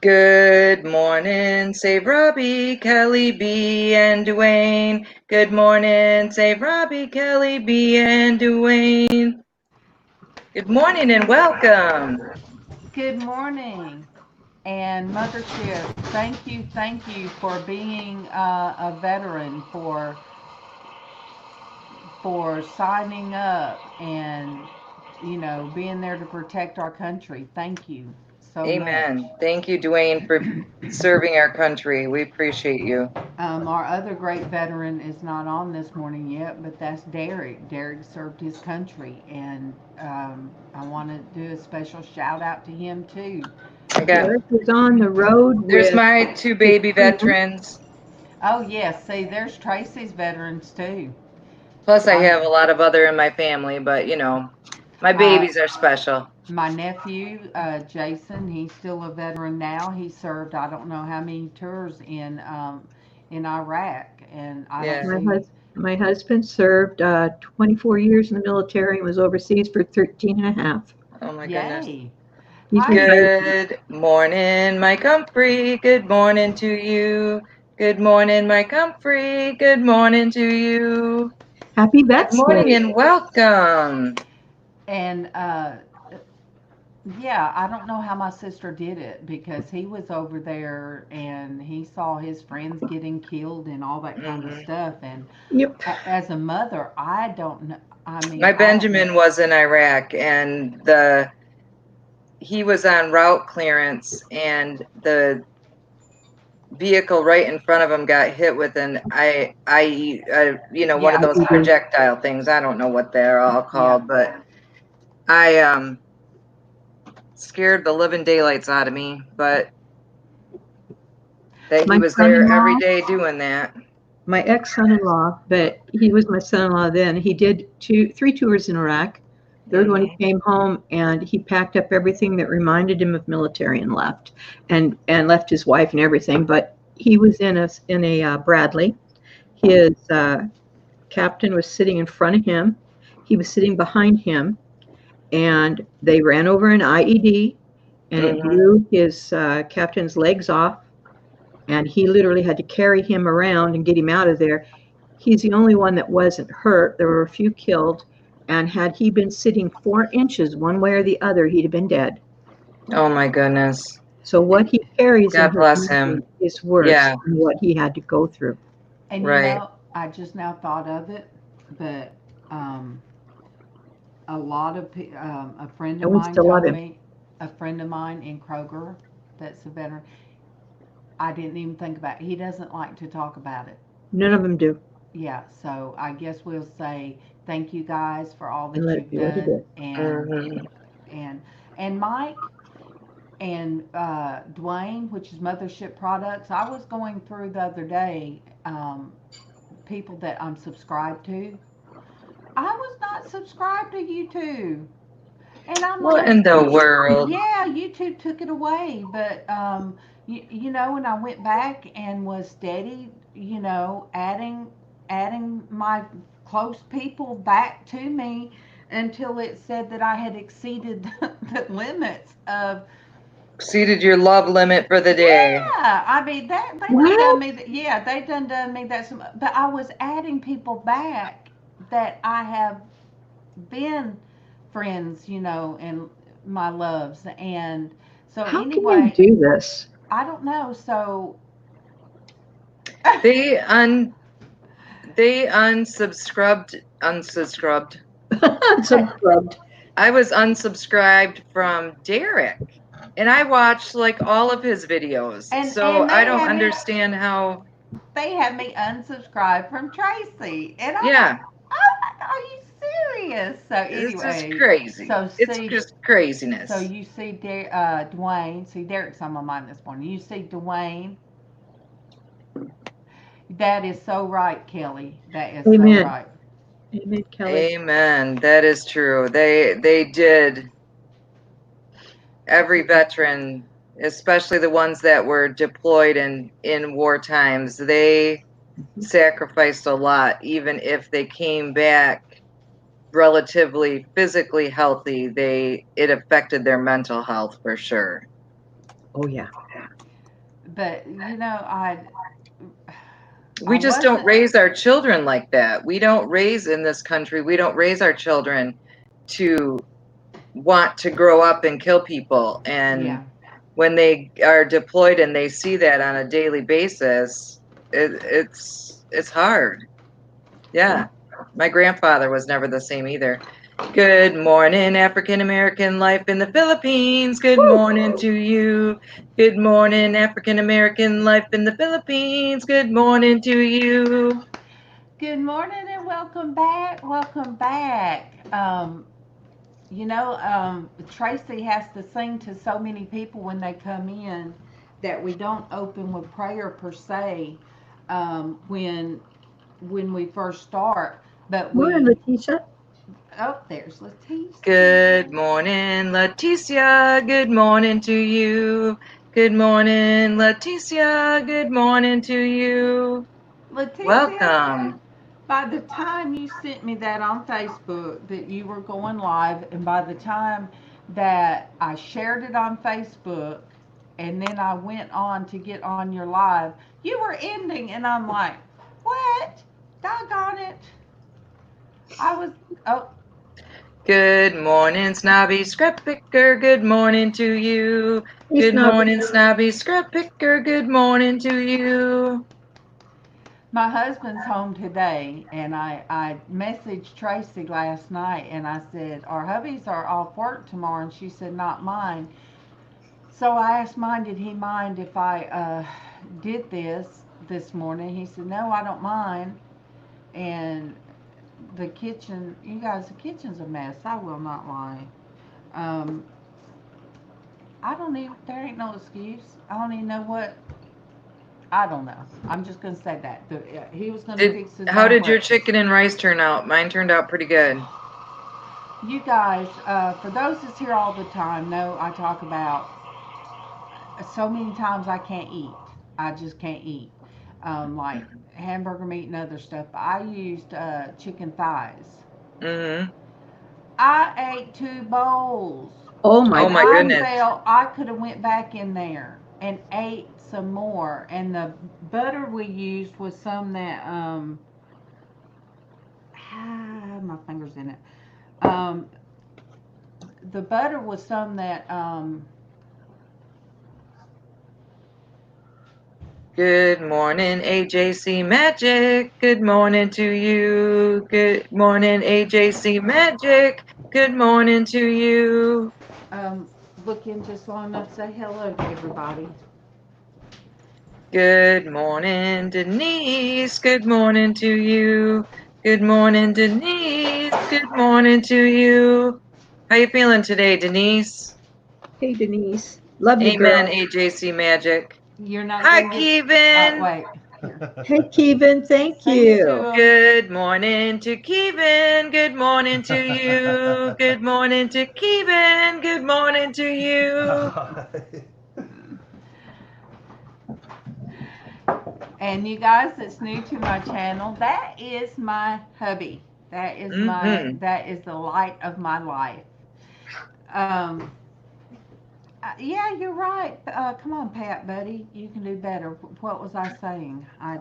Good morning, say Robbie, Kelly B, and Dwayne. Good morning, say Robbie, Kelly B, and Dwayne. Good morning and welcome. Good morning. And Mothership, thank you for being a veteran, for signing up and being there to protect our country. Thank you so much. Amen. Thank you, Dwayne, for serving our country. We appreciate you. Our other great veteran is not on this morning yet, but that's Derek. Derek served his country, and I want to do a special shout out to him too. I got, Derek was on the road there's with my two his baby friend. veterans. Oh yes, see, there's Traci's veterans too. Plus, I My have a lot of other in my family, but my my babies are special. my nephew Jason, he's still a veteran now. He served I don't know how many tours in Iraq, and I don't Yeah. see. My husband served 24 years in the military and was overseas for 13 and a half. Oh my goodness. Yay! He's Hi, retired. Good morning, Mike Humphrey. Good morning to you. Good morning, Mike Humphrey. Good morning to you. Happy Good Vets morning Day. and welcome. and yeah, I don't know how my sister did it because he was over there and he saw his friends getting killed and all that kind of Mhm. stuff. And Yep. as a mother, I don't know. I mean, My I don't know. Benjamin was in Iraq and he was on route clearance and the vehicle right in front of him got hit with an one of Yeah, those projectile things. I don't know what they're all yeah. called, but I scared the living daylights out of me, but that he My was there every son-in-law, day doing that. my ex-son-in-law, but he was my son-in-law then. He did three tours in Iraq. Third one, he Mhm. came home and he packed up everything that reminded him of military and left, and left his wife and everything. But he was in a Bradley. His captain was sitting in front of him. He was sitting behind him, and they ran over an IED, and it Mhm. blew his captain's legs off, and he literally had to carry him around and get him out of there. He's the only one that wasn't hurt. There were a few killed, and had he been sitting 4 inches one way or the other, he'd have been dead. Oh my goodness. So what he carries in God his bless mind him. is worse Yeah, than what he had to go through. And right. I just now thought of it, but a lot of a friend of And we mine still love told him. me, a friend of mine in Kroger, that's a veteran. I didn't even think about it. He doesn't like to talk about it. None of them do, Yeah, so I guess we'll say thank you guys for all and that let it you've be what it done, is. Mhm. and and Mike and Dwayne, which is Mothership Products. I was going through the other day people that I'm subscribed to. I was not subscribed to YouTube, and I'm What like, in the world? yeah, YouTube took it away, but when I went back and was steady, adding my close people back to me until it said that I had exceeded the limits of. Exceeded your love limit for the day. Yeah, I mean that they done What? me. Yeah, they done me that. But I was adding people back that I have been friends, and my loves, and so How can you anyway, do this? I don't know. So They un they unsubscribed. Unsubscribed. I was unsubscribed from Derek. And I watched like all of his videos. and So and I don't understand how. they had me unsubscribed from Traci, and I'm like, Yeah, oh my God, are you serious? So it's just anyway, crazy. so It's see, just craziness. so you see, Dwayne. See, Derek's on my mind this morning. You see, Dwayne. That is so right, Kelly. That is so Amen. right. Amen, Kelly. Amen. That is true. They did. Every veteran, especially the ones that were deployed in war times, they Mhm. sacrificed a lot, even if they came back relatively physically healthy. It affected their mental health for sure. Oh yeah. But you know, We just don't raise our children like that. We don't raise in this country. We don't raise our children to want to grow up and kill people. And when they are deployed and they see that on a daily basis, it's hard. Yeah. My grandfather was never the same either. Good morning, African American life in the Philippines. Good morning to you. Good morning, African American life in the Philippines. Good morning to you. Good morning and welcome back. Welcome back. You know, Traci has to sing to so many people when they come in that we don't open with prayer per se when we first start. But Morning, Letitia. Oh, there's Leticia. Good morning, Leticia. Good morning to you. Good morning, Leticia. Good morning to you. Leticia, Welcome. by the time you sent me that on Facebook that you were going live, and by the time that I shared it on Facebook, and then I went on to get on your live, you were ending, and I'm like, what? Doggone it. Good morning, Snobby Scrap Picker. Good morning to you. Hey, Good Snobby. morning, Snobby Scrap Picker. Good morning to you. My husband's home today, and I messaged Traci last night, and I said, our hubbies are off work tomorrow, and she said, not mine. So I asked mine, did he mind if I did this morning? He said, no, I don't mind. And the kitchen, you guys, the kitchen's a mess. I will not lie. I don't even, there ain't no excuse. I don't even know what, I don't know. I'm just going to say that. He was going to fix his How own did your breakfast. chicken and rice turn out? Mine turned out pretty good. You guys, for those that's here all the time, know I talk about so many times I can't eat. I just can't eat. Like hamburger meat and other stuff. I used chicken thighs. Mm-hmm. I ate 2 bowls. Oh my goodness. I felt I could have went back in there and ate some more. And the butter we used was some that my fingers in it. The butter was some that Good morning, AJC Magic. Good morning to you. Good morning, AJC Magic. Good morning to you. look in just long enough to say hello to everybody. Good morning, Denise. Good morning to you. Good morning, Denise. Good morning to you. How you feeling today, Denise? Hey, Denise. Love you, Amen, girl. AJC Magic. You're not Hi, gonna get. Kevin. Wait. Hey, Kevin. Thank Sing it to you. him. Good morning to Kevin. Good morning to you. Good morning to Kevin. Good morning to you. And you guys that's new to my channel, that is my hubby. That is that is the light of my life. Yeah, you're right. Come on, Pat, buddy. You can do better. What was I saying? I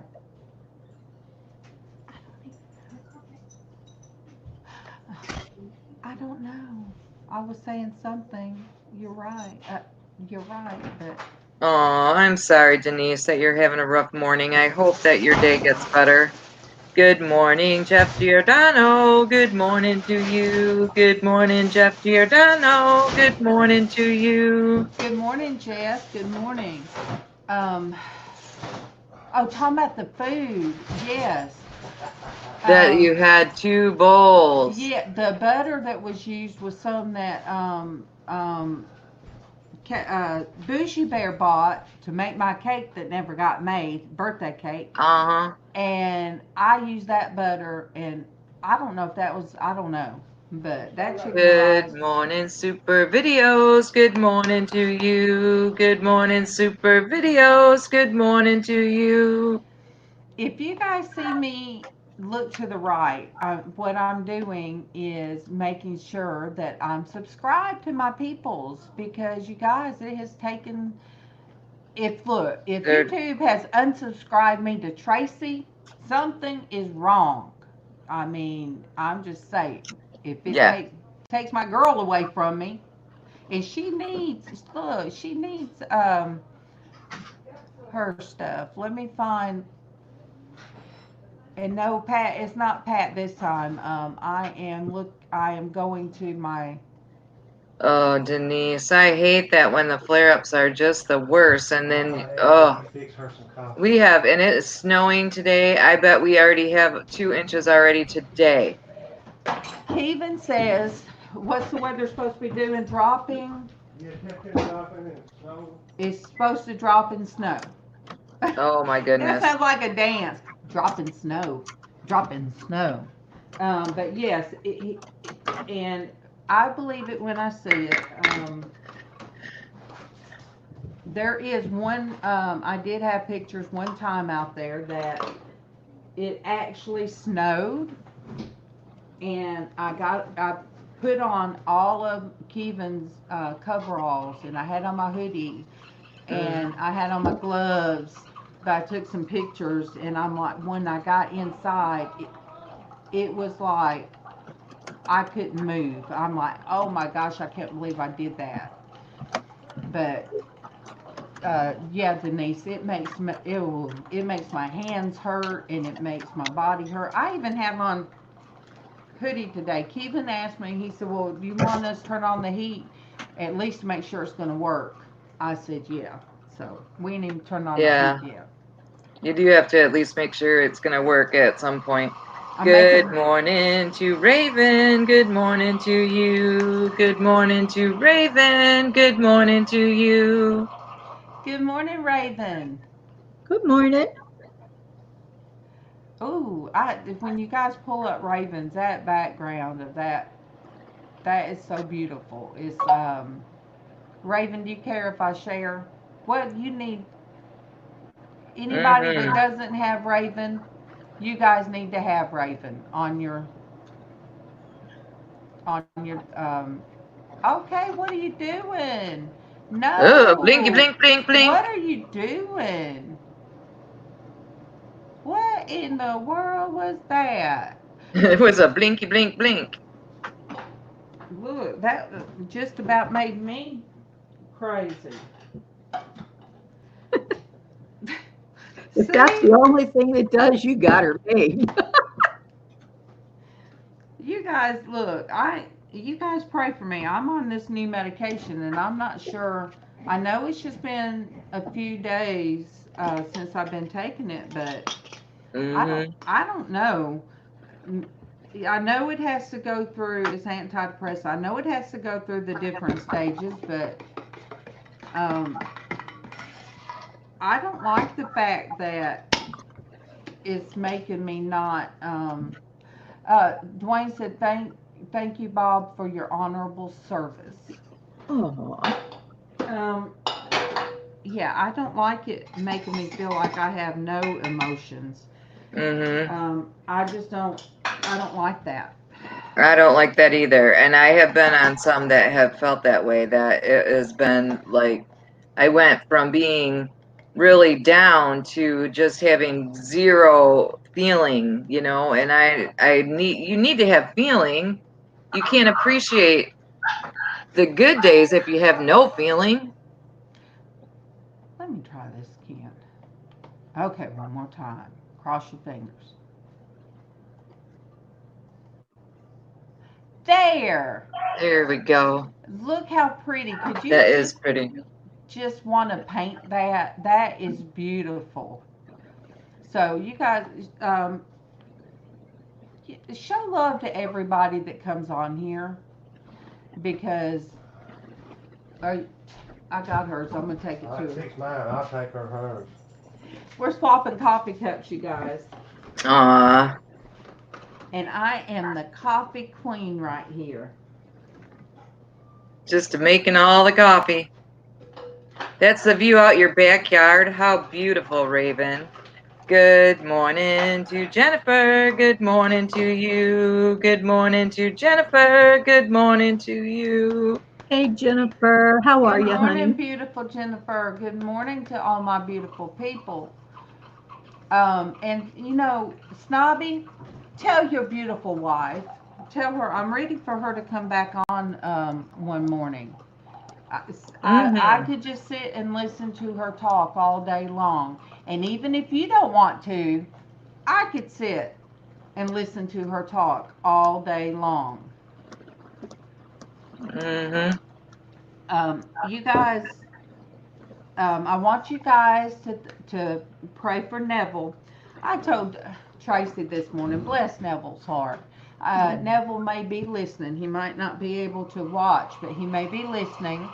don't know. I was saying something. You're right. You're right, but. Oh, I'm sorry, Denise, that you're having a rough morning. I hope that your day gets better. Good morning, Jeff Giordano. Good morning to you. Good morning, Jeff Giordano. Good morning to you. Good morning, Jeff. Good morning. Oh, talking about the food. Yes. That you had 2 bowls. Yeah, the butter that was used was some that Bougie Bear bought to make my cake that never got made, birthday cake. And I used that butter, and I don't know if that was, I don't know, but that chicken Good rice. morning, Super Videos. Good morning to you. Good morning, Super Videos. Good morning to you. If you guys see me look to the right, what I'm doing is making sure that I'm subscribed to my peoples, because you guys, it has taken if They're- YouTube has unsubscribed me to Traci, something is wrong. I mean, I'm just saying, if it Yeah. takes my girl away from me, and she needs her stuff. Let me find. And no, Pat, it's not Pat this time. I am going to my. Oh, Denise, I hate that when the flare-ups are just the worst, and then we have, and it is snowing today. I bet we already have 2 inches already today. Kevin says, "What's the weather supposed to be doing? Dropping? It's supposed to drop in snow." Oh my That goodness. sounds like a dance. Dropping snow, dropping snow. But yes, and I believe it when I see it. There is one. I did have pictures one time out there that it actually snowed, and I put on all of Kevin's coveralls, and I had on my hoodie, and I had on my gloves. But I took some pictures, and I'm like, when I got inside, it was like I couldn't move. I'm like, oh my gosh, I can't believe I did that. But yeah, Denise, it makes my hands hurt, and it makes my body hurt. I even have on hoodie today. Kevin asked me, he said, well, do you want us to turn on the heat at least to make sure it's going to work? I said, yeah. So we didn't even turn on the heat yet. You do have to at least make sure it's going to work at some point. Good morning to Raven. Good morning to you. Good morning to Raven. Good morning to you. Good morning, Raven. Good morning. Oh, when you guys pull up Ravens, that background of that is so beautiful. It's Raven, do you care if I share? What you need? Anybody that doesn't have Raven, you guys need to have Raven on your. Okay, what are you doing? No. Oh, blinky, blink, blink, blink. What are you doing? What in the world was that? It was a blinky, blink, blink. Look, that just about made me crazy. If that's the only thing that does, you got her made. You guys, look, you guys pray for me. I'm on this new medication, and I'm not sure. I know it's just been a few days since I've been taking it, but I don't know. I know it has to go through, it's antidepressant. I know it has to go through the different stages, but I don't like the fact that it's making me not. Dwayne said, "Thank you, Bob, for your honorable service." Oh. Yeah, I don't like it making me feel like I have no emotions. I just don't. I don't like that. I don't like that either. And I have been on some that have felt that way, that it has been like, I went from being really down to just having zero feeling, you know, and you need to have feeling. You can't appreciate the good days if you have no feeling. Let me try this again. Okay, one more time. Cross your fingers. There we go. Look how pretty. Could you? That is pretty. Just want to paint that. That is beautiful. So you guys, show love to everybody that comes on here, because I got hers. I'm gonna take it to her. Take mine. I'll take hers. We're swapping coffee cups, you guys. Aww. And I am the coffee queen right here. Just making all the coffee. That's the view out your backyard. How beautiful, Raven. Good morning to Jennifer. Good morning to you. Good morning to Jennifer. Good morning to you. Hey, Jennifer. How are Good you, morning, honey? beautiful Jennifer. Good morning to all my beautiful people. And you know, Snobby, tell your beautiful wife, tell her I'm ready for her to come back on one morning. I Mm-hmm. could just sit and listen to her talk all day long. And even if you don't want to, I could sit and listen to her talk all day long. Mm-hmm. You guys, I want you guys to pray for Neville. I told Tracy this morning, bless Neville's heart. Neville may be listening. He might not be able to watch, but he may be listening.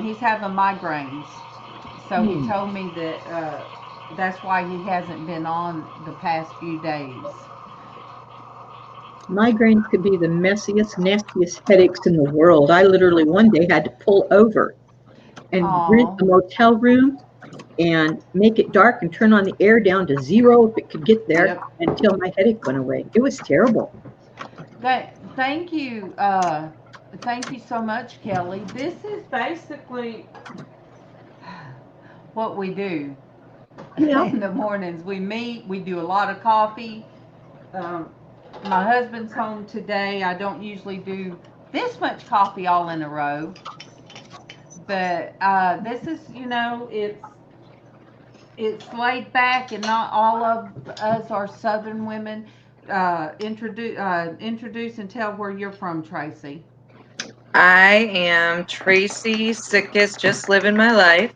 He's having migraines, so he told me that that's why he hasn't been on the past few days. Migraines could be the messiest, nastiest headaches in the world. I literally one day had to pull over and rent Oh, a motel room and make it dark and turn on the air down to 0 if it could get there yep. until my headache went away. It was terrible. Thank you. Thank you so much, Kelly. This is basically what we do Yeah. in the mornings. We meet, we do a lot of coffee. Um, my husband's home today. I don't usually do this much coffee all in a row, but this is, you know, it's laid back, and not all of us are Southern women. Introduce and tell where you're from, Traci. I am Traci Sikkes, just living my life,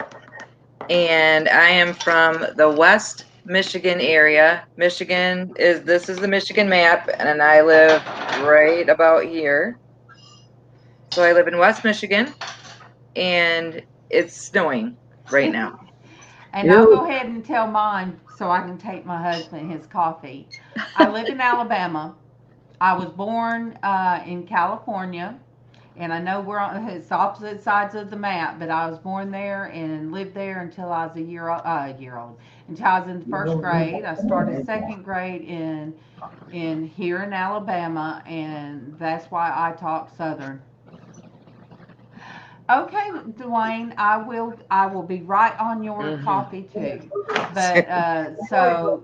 and I am from the West Michigan area. This is the Michigan map, and I live right about here. So I live in West Michigan, and it's snowing right now. And I'll go ahead and tell mine so I can take my husband his coffee. I live in Alabama. I was born in California, and I know we're on it's opposite sides of the map, but I was born there and lived there until I was a year old. Until I was in the first grade. I started second grade in here in Alabama, and that's why I talk Southern. Okay, Dwayne, I will be right on your coffee too. But so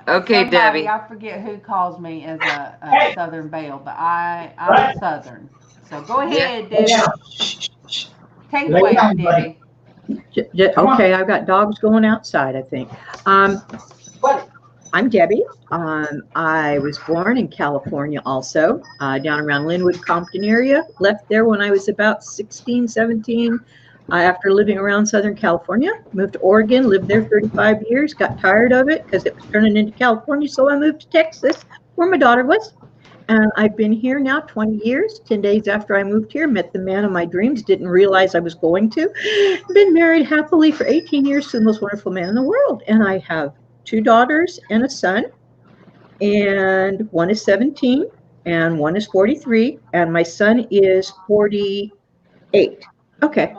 Okay, somebody, Debbie. I forget who calls me as a Southern Belle, but I'm Southern. So go ahead, Debbie. Take it away, Debbie. Okay, I've got dogs going outside, I think. I'm Debbie. I was born in California also, down around Linwood, Compton area. Left there when I was about 16, 17. After living around Southern California, moved to Oregon, lived there 35 years, got tired of it because it was turning into California, so I moved to Texas, where my daughter was. And I've been here now 20 years. 10 days after I moved here, met the man of my dreams, didn't realize I was going to. Been married happily for 18 years to the most wonderful man in the world. And I have 2 daughters and a son, and one is 17 and one is 43, and my son is 48. Okay.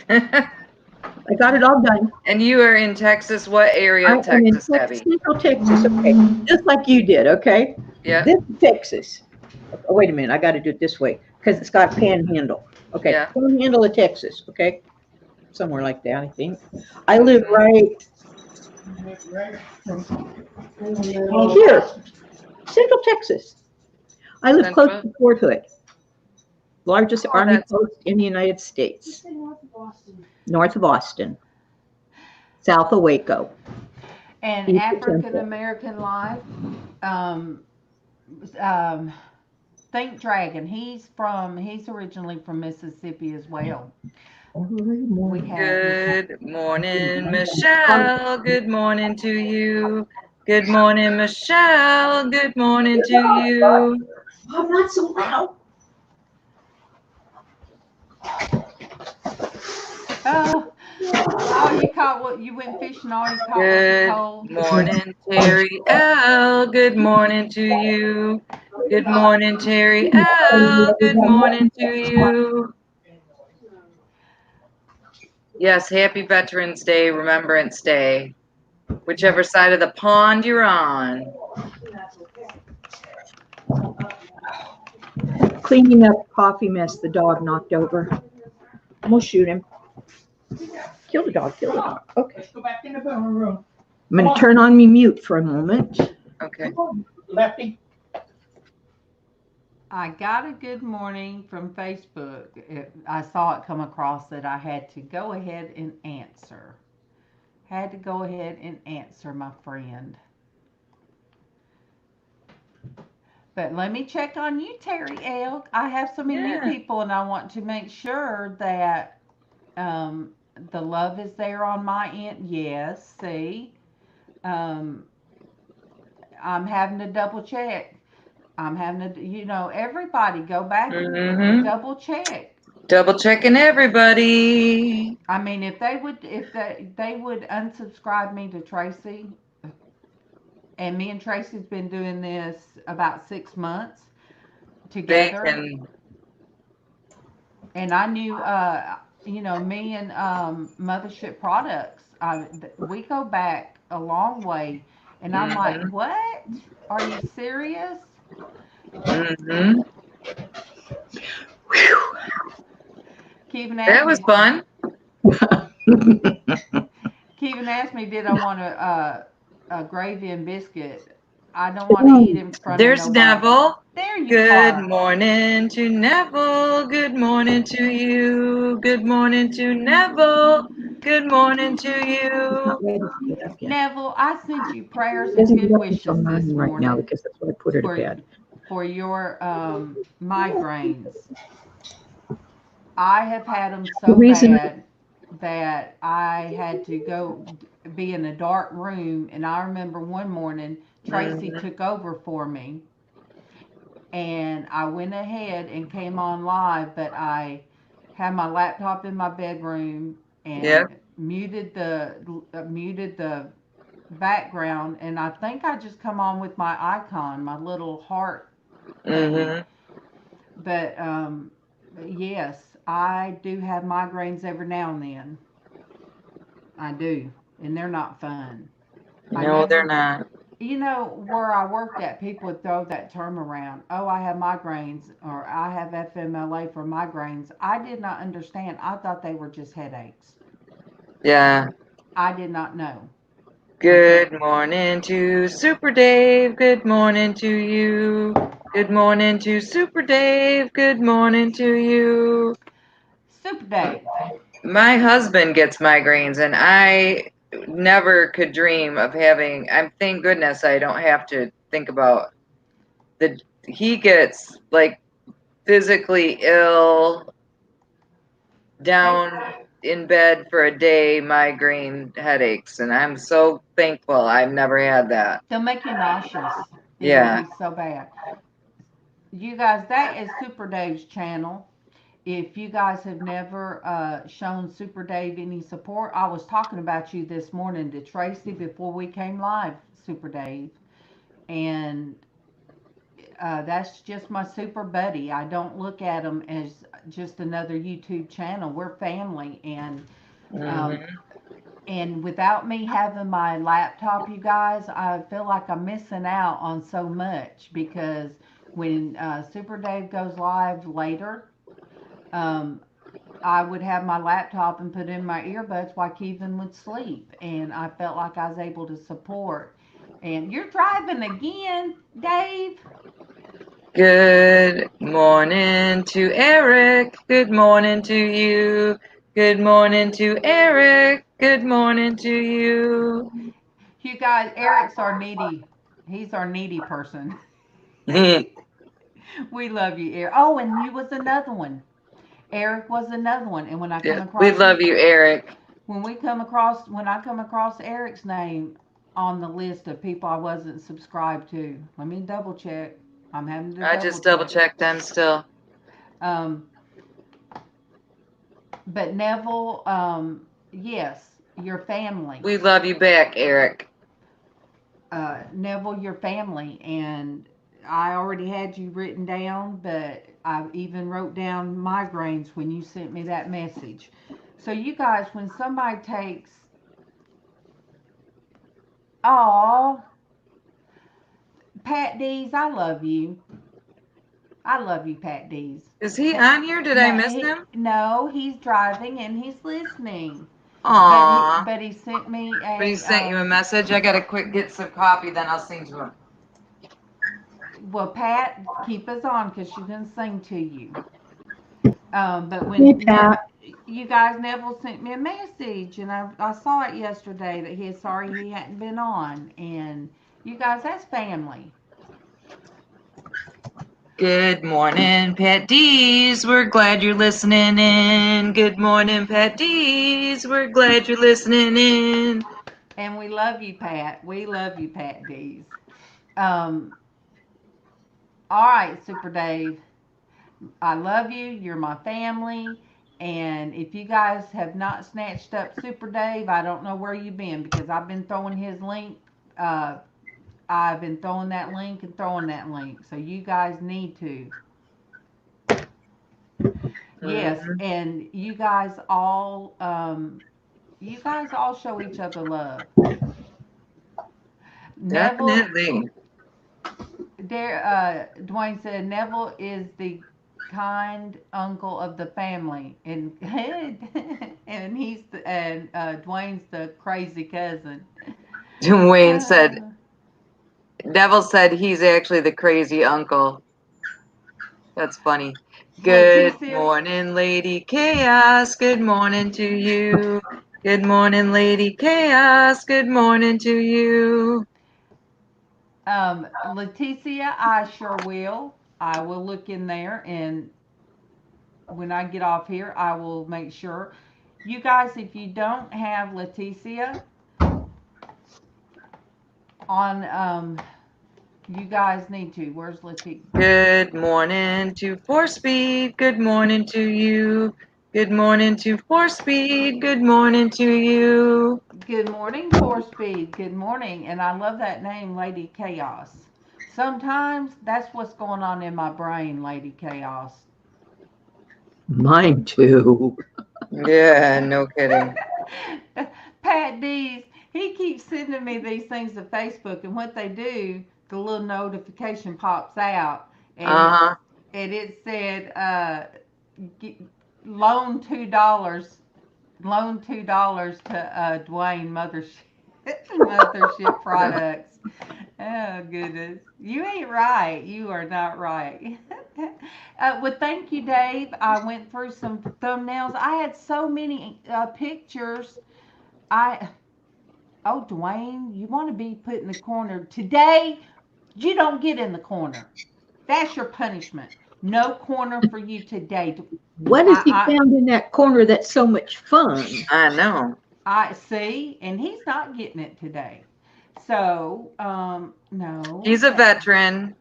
I got it all done. And you are in Texas. What area of Texas, Debbie? Central Texas, okay. Just like you did, okay? Yeah. This is Texas. Oh, wait a minute, I got to do it this way because it's got a panhandle. Okay, Yeah. Panhandle of Texas, okay? Somewhere like that, I think. I live right here, Central Texas. I live close to Fort Hood, largest army post in the United States. North of Austin. South of Waco. And African American life, Think Dragon. He's originally from Mississippi as well. Good morning, Michelle. Good morning to you. Good morning, Michelle. Good morning to you. I'm not so loud. Oh, you caught what you went fishing. All you caught Good was a morning, Terry L. Good morning to you. Good morning, Terry L. Good morning to you. Yes, happy Veterans Day, Remembrance Day, whichever side of the pond you're on. cleaning up coffee mess the dog knocked over. I'm gonna shoot him. Kill the dog, kill the dog. Okay. Let's go back in the room. I'm gonna turn on me mute for a moment. Okay. Lefty. I got a good morning from Facebook. I saw it come across that I had to go ahead and answer. Had to go ahead and answer, my friend. But let me check on you, Terry L. I have so many new people, and I want to make sure that the love is there on my end. Yes, see. I'm having to double check. I'm having to, everybody go back and double check. Double checking everybody. I mean, if they would unsubscribe me to Traci, and me and Traci's been doing this about 6 months together. And I knew, me and Mothership Products, we go back a long way. And I'm like, what? Are you serious? That was fun. Kevin asked me, did I want a gravy and biscuit? I don't want to eat in front There's of nobody. Neville. There you Good are. morning to Neville. Good morning to you. Good morning to Neville. Good morning to you. Neville, I sent you prayers and good wishes this right now morning because that's what I put her to bed. for your migraines. I have had them so bad that I had to go be in a dark room. And I remember one morning Traci took over for me, and I went ahead and came on live, but I had my laptop in my bedroom and muted the background, and I think I just come on with my icon, my little heart. But yes, I do have migraines every now and then. I do, and they're not fun. No, they're not. Where I worked at, people would throw that term around. Oh, I have migraines, or I have FMLA for migraines. I did not understand. I thought they were just headaches. Yeah. I did not know. Good morning to Super Dave. Good morning to you. Good morning to Super Dave. Good morning to you. Super Dave. My husband gets migraines, and I never could dream of having. Thank goodness I don't have to think about he gets like physically ill, down in bed for a day, migraine headaches, and I'm so thankful I've never had that. They'll make you nauseous. Yeah. It'll be so bad. You guys, that is Super Dave's channel. If you guys have never shown Super Dave any support, I was talking about you this morning to Traci before we came live, Super Dave. And that's just my super buddy. I don't look at him as just another YouTube channel. We're family. And without me having my laptop, you guys, I feel like I'm missing out on so much, because when Super Dave goes live later, I would have my laptop and put in my earbuds while Kevin would sleep, and I felt like I was able to support. And you're driving again, Dave? Good morning to Eric. Good morning to you. Good morning to Eric. Good morning to you. You guys, Eric's our needy. He's our needy person. We love you, Eric. Oh, and you was another one. Eric was another one. And when I come across, we love you, Eric. When I come across Eric's name on the list of people I wasn't subscribed to, let me double check. I'm having to. I just double checked them still. But Neville, yes, your family. We love you back, Eric. Neville, your family, and I already had you written down, but I even wrote down migraines when you sent me that message. So you guys, when somebody takes, Pat Dees, I love you. I love you, Pat D's. Is he on here? Did I miss him? No, he's driving and he's listening. Aww. But he sent me a. But he sent you a message. I gotta get some coffee, then I'll sing to him. Well, Pat, keep us on because she's gonna sing to you. But when Hey, Pat. you guys, Neville sent me a message, and I saw it yesterday that he's sorry he hadn't been on. And you guys, that's family. Good morning, Pat D's. We're glad you're listening in. Good morning, Pat D's. We're glad you're listening in. And we love you, Pat. We love you, Pat D's. All right, Super Dave. I love you. You're my family. And if you guys have not snatched up Super Dave, I don't know where you've been because I've been throwing his link. I've been throwing that link and throwing that link. So you guys need to. Yes, and you guys all show each other love. Definitely. Dwayne said Neville is the kind uncle of the family, and and Dwayne's the crazy cousin. Wayne said, Neville said he's actually the crazy uncle. That's funny. Good morning, Lady Chaos. Good morning to you. Good morning, Lady Chaos. Good morning to you. Leticia, I sure will. I will look in there, and when I get off here, I will make sure. You guys, if you don't have Leticia on, you guys need to. Where's Leticia? Good morning to 4Speed. Good morning to you. Good morning to 4Speed. Good morning to you. Good morning, 4Speed. Good morning. And I love that name, Lady Chaos. Sometimes that's what's going on in my brain, Lady Chaos. Mine too. Yeah, no kidding. Pat D's, he keeps sending me these things to Facebook, and what they do, the little notification pops out, and it said, loan $2 to Dwayne Mothership Products. Oh goodness, you ain't right. You are not right. Well, thank you, Dave. I went through some thumbnails. I had so many pictures. Dwayne, you want to be put in the corner today? You don't get in the corner. That's your punishment. No corner for you today. What has he found in that corner that's so much fun? I know. I see, and he's not getting it today. So, no. He's a veteran.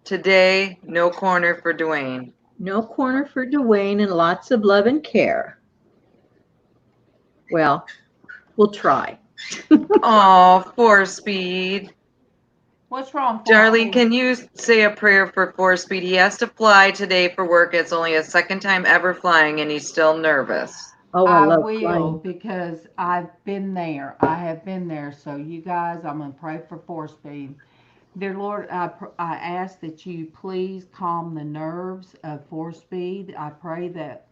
Today, no corner for Dwayne. No corner for Dwayne, and lots of love and care. Well, we'll try. Oh, 4Speed. What's wrong? Darling, can you say a prayer for 4Speed? He has to fly today for work. It's only his second time ever flying, and he's still nervous. Oh, I love will flying. Because I've been there. I have been there. So you guys, I'm going to pray for 4Speed. Dear Lord, I ask that you please calm the nerves of 4Speed. I pray that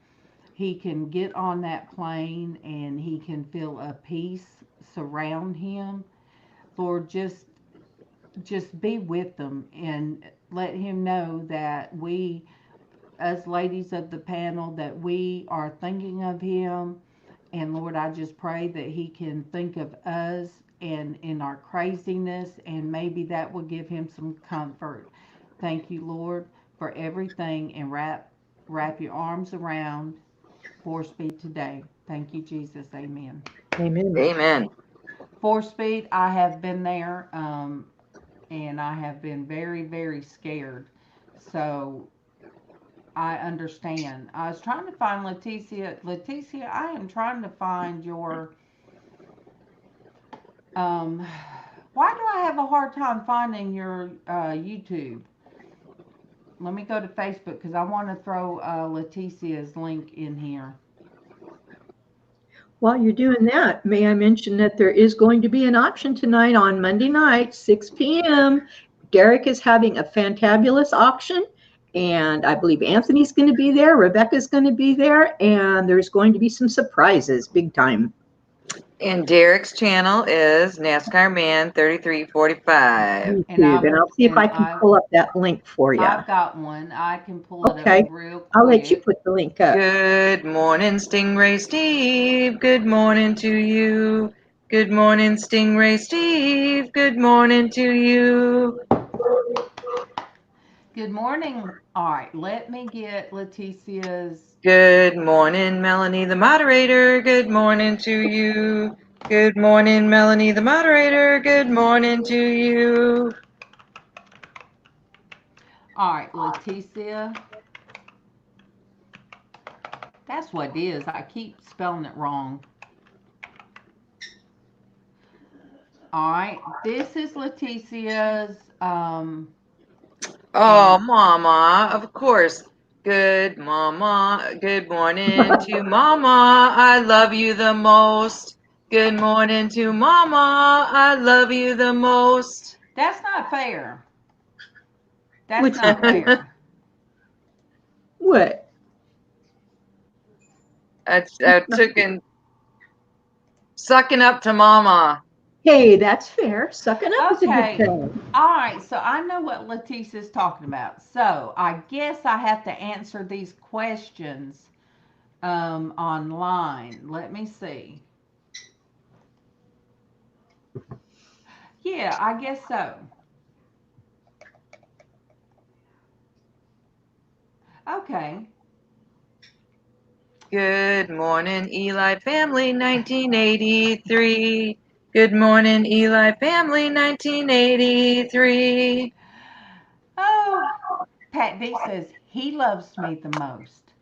he can get on that plane and he can feel a peace surround him. Lord, just be with them and let him know that we, as ladies of the panel, that we are thinking of him. And Lord, I just pray that he can think of us and in our craziness, and maybe that will give him some comfort. Thank you, Lord, for everything, and wrap your arms around 4Speed today. Thank you, Jesus. Amen. Amen. Amen. 4Speed, I have been there, and I have been very, very scared. So I understand. I was trying to find Leticia. Leticia, I am trying to find your. Why do I have a hard time finding your YouTube? Let me go to Facebook because I want to throw Leticia's link in here. While you're doing that, may I mention that there is going to be an auction tonight on Monday night, 6 p.m. Derek is having a fantabulous auction, And I believe Anthony's going to be there. Rebecca's going to be there. And there's going to be some surprises, big time. And Derek's channel is NASCARman 3345. And I YouTube. And will- I'll see if and I can I- pull up that link for you. I've got one. I can pull it Okay. up real quick. I'll let you put the link up. Good morning, Stingray Steve. Good morning to you. Good morning, Stingray Steve. Good morning to you. Good morning. All right, let me get Leticia's. Good morning, Melanie the moderator. Good morning to you. Good morning, Melanie the moderator. Good morning to you. All right, Leticia. That's what it is. I keep spelling it wrong. All right, this is Leticia's. Oh, Mama, of course. Good Mama. Good morning to Mama. I love you the most. Good morning to Mama. I love you the most. That's not fair. That's Which not one? fair. What? I took in sucking up to Mama. Hey, that's fair. Sucking up is a Okay. good thing. All right, so I know what Leticia's talking about. So I guess I have to answer these questions online. Let me see. Yeah, I guess so. Okay. Good morning, Eli family, 1983. Good morning, Eli family, 1983. Oh, Pat D says he loves me the most.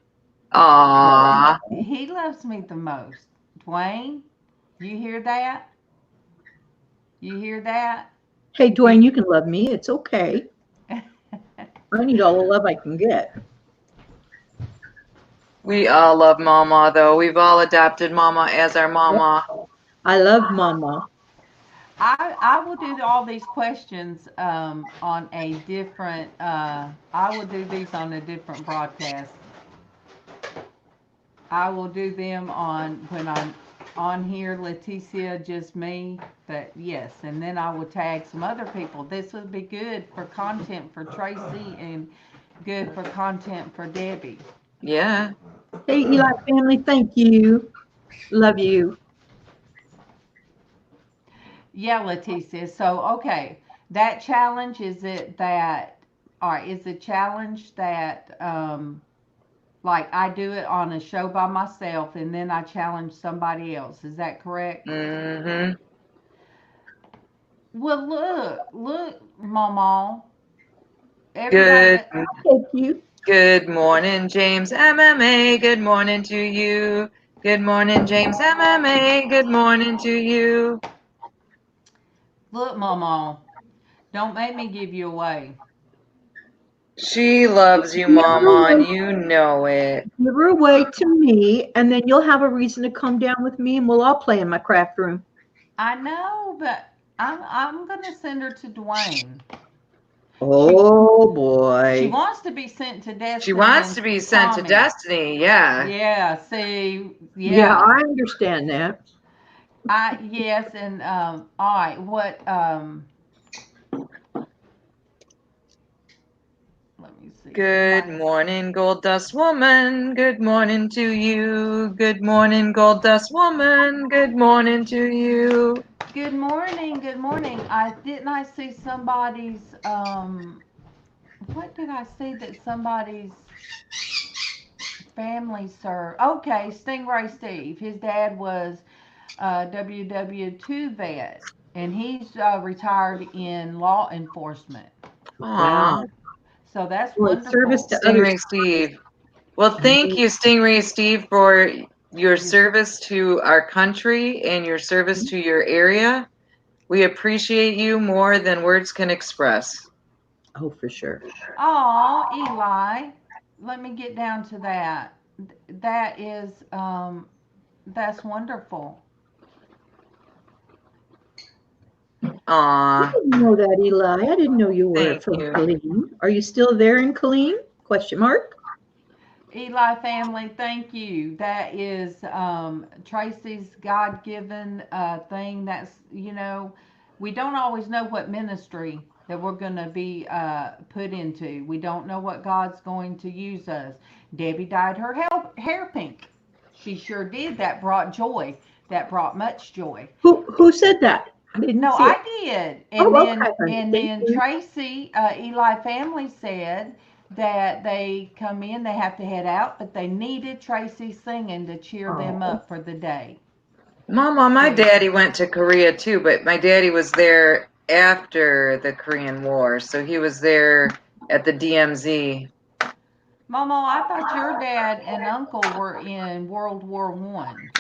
Aww. He loves me the most. Dwayne, you hear that? You hear that? Hey, Dwayne, you can love me. It's okay. I need all the love I can get. We all love Mama, though. We've all adopted Mama as our Mama. I love Mama. I will do all these questions on a different. I will do these on a different broadcast. I will do them on when I'm on here, Leticia, just me. But yes, and then I will tag some other people. This would be good for content for Traci and good for content for Debbie. Yeah. Hey, Eli family, thank you. Love you. Yeah, Leticia. So okay, that challenge is it that, all right? Is the challenge that like I do it on a show by myself and then I challenge somebody else? Is that correct? Mm-hmm. Well, look, MawMaw. Good. Thank you. Good morning, James MMA. Good morning to you. Good morning, James MMA. Good morning to you. Look, MawMaw. Don't make me give you away. She loves you, Mama, and you know it. Give her away to me, and then you'll have a reason to come down with me, and we'll all play in my craft room. I know, but I'm gonna send her to Dwayne. Oh boy. She wants to be sent to Destiny. She wants to be sent to Tommy. Destiny, yeah. Yeah. See. Yeah, I understand that. Yes, and all right. What let me see. Good morning, Gold Dust Woman. Good morning to you. Good morning, Gold Dust Woman. Good morning to you. Good morning. Good morning. I see somebody's what did I see that somebody's family served? Okay, Stingray Steve. His dad was WW2 vet, and he's retired in law enforcement. Aww. So that's Well, wonderful. service to Stingray others. Steve. Well, thank you, Stingray Steve, for your service to our country and your service to your area. We appreciate you more than words can express. Oh, for sure. Oh, Eli, let me get down to that. That is, that's wonderful. I Aw, didn't know that, Eli. I didn't know you were thank from you. Killeen. Are you still there in Killeen? Question mark? Eli family, thank you. That is Traci's God-given thing. That's, we don't always know what ministry that we're going to be put into. We don't know what God's going to use us. Debbie dyed her hair pink. She sure did. That brought joy. That brought much joy. Who said that? I didn't see it. I did. And then, okay. and then Traci, Eli family said that they come in, they have to head out, but they needed Traci singing to cheer them up for the day. Mama, my daddy went to Korea too, but my daddy was there after the Korean War, so he was there at the DMZ. Mama, I thought your dad and uncle were in World War One.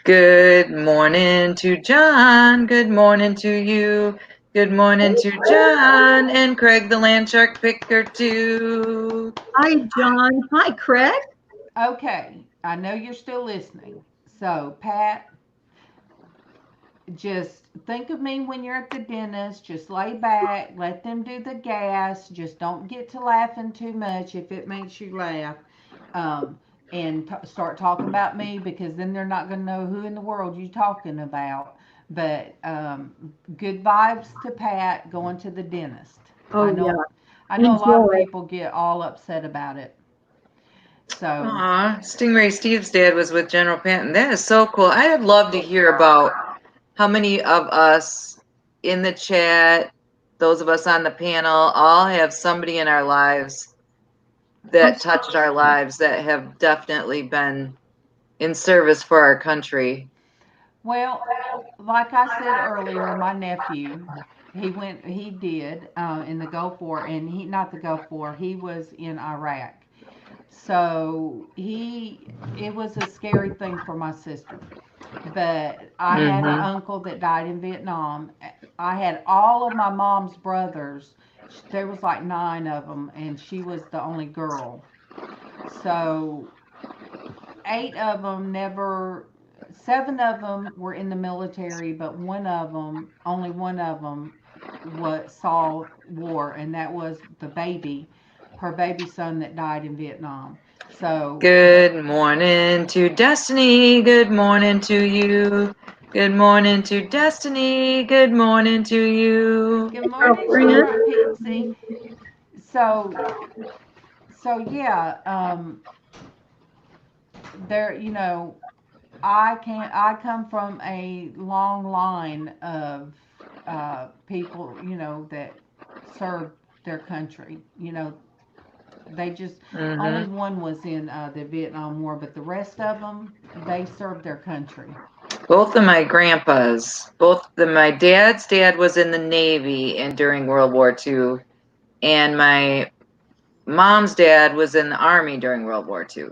Good morning to John. Good morning to you. Good morning to John and Craig the land shark picker too. Hi, John. Hi, Craig. Okay, I know you're still listening. So, Pat, just think of me when you're at the dentist. Just lay back, let them do the gas. Just don't get to laughing too much if it makes you laugh. And start talking about me, because then they're not going to know who in the world you're talking about. But good vibes to Pat going to the dentist. Oh, I know a lot of people get all upset about it. So. Aw, Stingray Steve's dad was with General Patton. That is so cool. I'd love to hear about how many of us in the chat, those of us on the panel, all have somebody in our lives that touched our lives, that have definitely been in service for our country. Well, like I said earlier, my nephew, he did in the Gulf War, and not the Gulf War, he was in Iraq. So it was a scary thing for my sister. But I had an uncle that died in Vietnam. I had all of my mom's brothers. There was like 9 of them, and she was the only girl. So 7 of them were in the military, but only one of them saw war, and that was her baby son that died in Vietnam. So good morning to Destiny. Good morning to you. Good morning to Destiny. Good morning to you. Good morning, Shamrock Pixie. So yeah, there, I come from a long line of people, that served their country. They just only one was in the Vietnam War, but the rest of them, they served their country. Both of my grandpas, my dad's dad was in the Navy and during World War II, and my mom's dad was in the Army during World War II.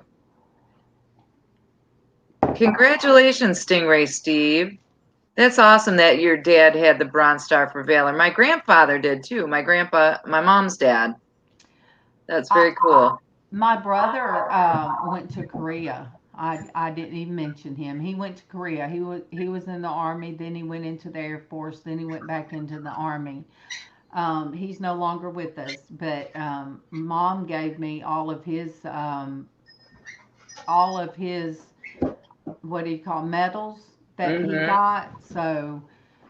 Congratulations, Stingray Steve. That's awesome that your dad had the Bronze Star for Valor. My grandfather did too. My mom's dad. That's very cool. My brother went to Korea. I didn't even mention him. He went to Korea. He was in the Army. Then he went into the Air Force. Then he went back into the Army. He's no longer with us. But Mom gave me all of his what do you call medals that he got. So,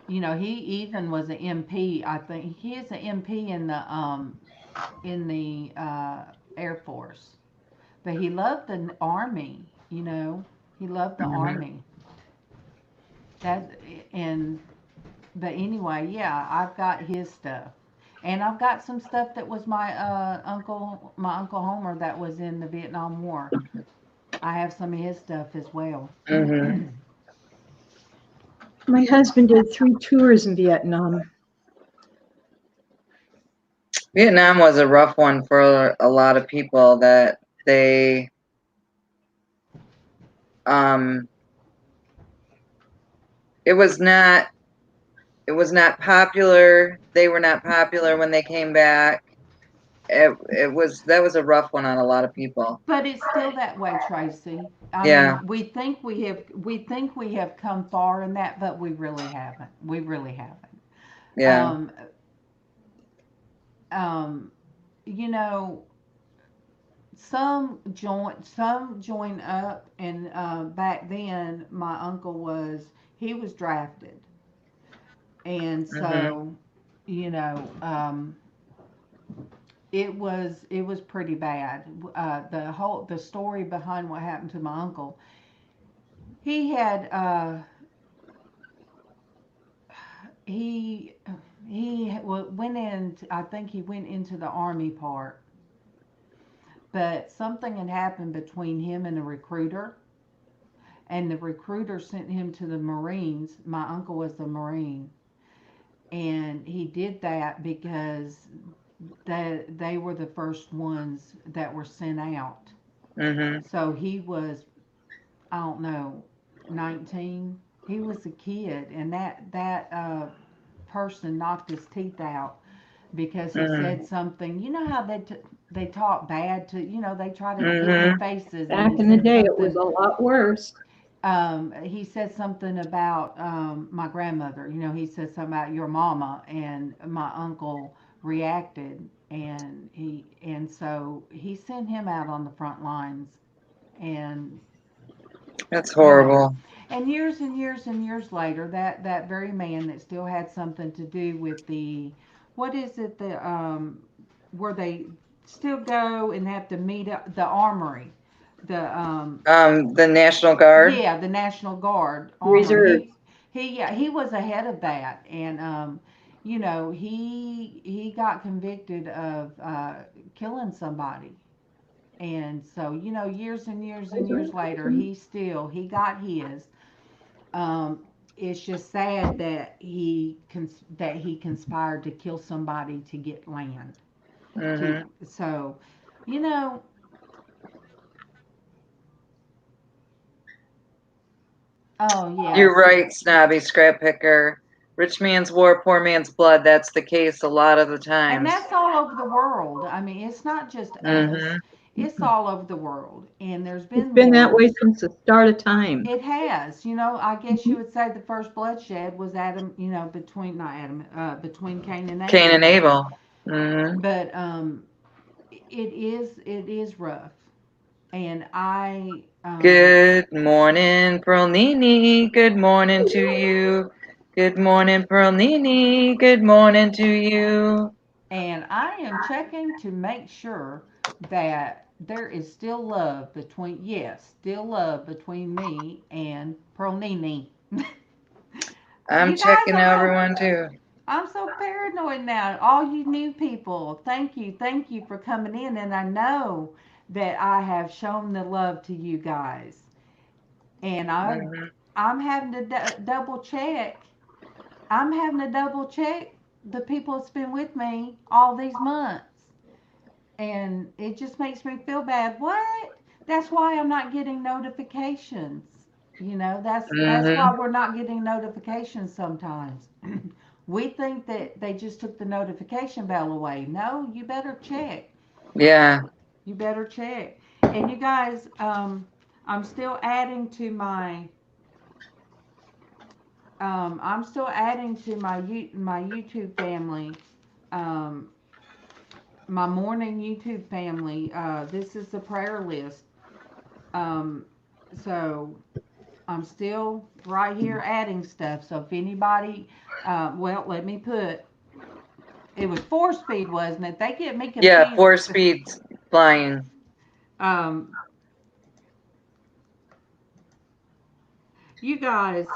he even was an MP. I think he is an MP in the Air Force. But he loved the Army. He loved the Army. But anyway, yeah, I've got his stuff, and I've got some stuff that was my Uncle Homer that was in the Vietnam War. I have some of his stuff as well. My husband did 3 tours in Vietnam. Vietnam was a rough one for a lot of people. That they it was not popular. They were not popular when they came back. That was a rough one on a lot of people. But it's still that way, Traci. I mean, we think we have come far in that, but we really haven't. We really haven't. Yeah. you know, some join up, and back then my uncle he was drafted, and so you know, it was pretty bad. The story behind what happened to my uncle, he had went in. I think he went into the army part, but something had happened between him and a recruiter, and the recruiter sent him to the Marines. My uncle was the Marine, and he did that because they were the first ones that were sent out. So he was, I don't know, 19. He was a kid, and that person knocked his teeth out because he said something. You know how they talk bad to, they try to get in their faces. Back in the day, it was a lot worse. He said something about my grandmother. He said something about your mama, and my uncle reacted, and so he sent him out on the front lines, and that's horrible. And years and years and years later, that very man that still had something to do with what is it, where they still go and have to meet up, the armory, the National Guard. Yeah, the National Guard Reserve. He was ahead of that, and he got convicted of killing somebody. And so, years and years and years later, he got his. It's just sad that he conspired to kill somebody to get land. So, oh yeah. You're right, snobby scrap picker. Rich man's war, poor man's blood. That's the case a lot of the time. And that's all over the world. I mean, it's not just us. It's all over the world. And there's been that way since the start of time. It has. I guess you would say the first bloodshed was between Cain and Abel. Cain and Abel. But it is rough. And I Good morning, Pearl Nini. Good morning to you. Good morning, Pearl Nini. Good morning to you. And I am checking to make sure that there is still love between me and Pearl Nini. I'm checking everyone too. I'm so paranoid now. All you new people, thank you for coming in. And I know that I have shown the love to you guys. And I'm having to double check. I'm having to double check the people that's been with me all these months. And it just makes me feel bad. What? That's why I'm not getting notifications. That's why we're not getting notifications sometimes. We think that they just took the notification bell away. No, you better check. Yeah. You better check. And you guys, I'm still adding to my YouTube family, my morning YouTube family. This is the prayer list. So I'm still right here adding stuff. So if anybody, let me put, it was 4-speed, wasn't it? They get me confused. Yeah, 4-speed flying. You guys,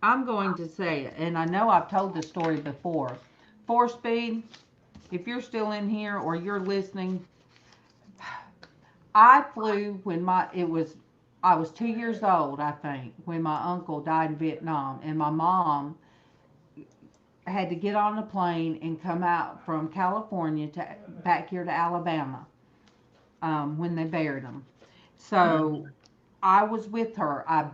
I'm going to say it, and I know I've told this story before. 4-speed, if you're still in here or you're listening, I flew when I was 2 years old, I think, when my uncle died in Vietnam, and my mom had to get on a plane and come out from California back here to Alabama when they buried him. So I was with her. I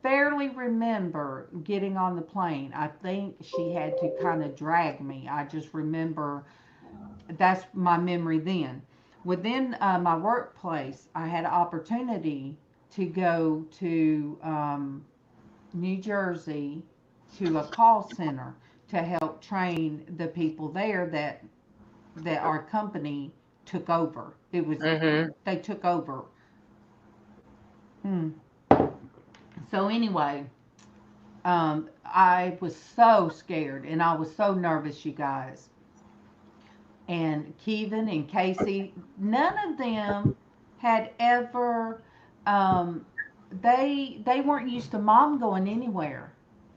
barely remember getting on the plane. I think she had to kind of drag me. I just remember, that's my memory then. Within my workplace, I had an opportunity to go to New Jersey to a call center to help train the people there that that our company took over. It was they took over. So anyway, I was so scared and I was so nervous, you guys. And Kevin and Casey, none of them had ever. They weren't used to mom going anywhere.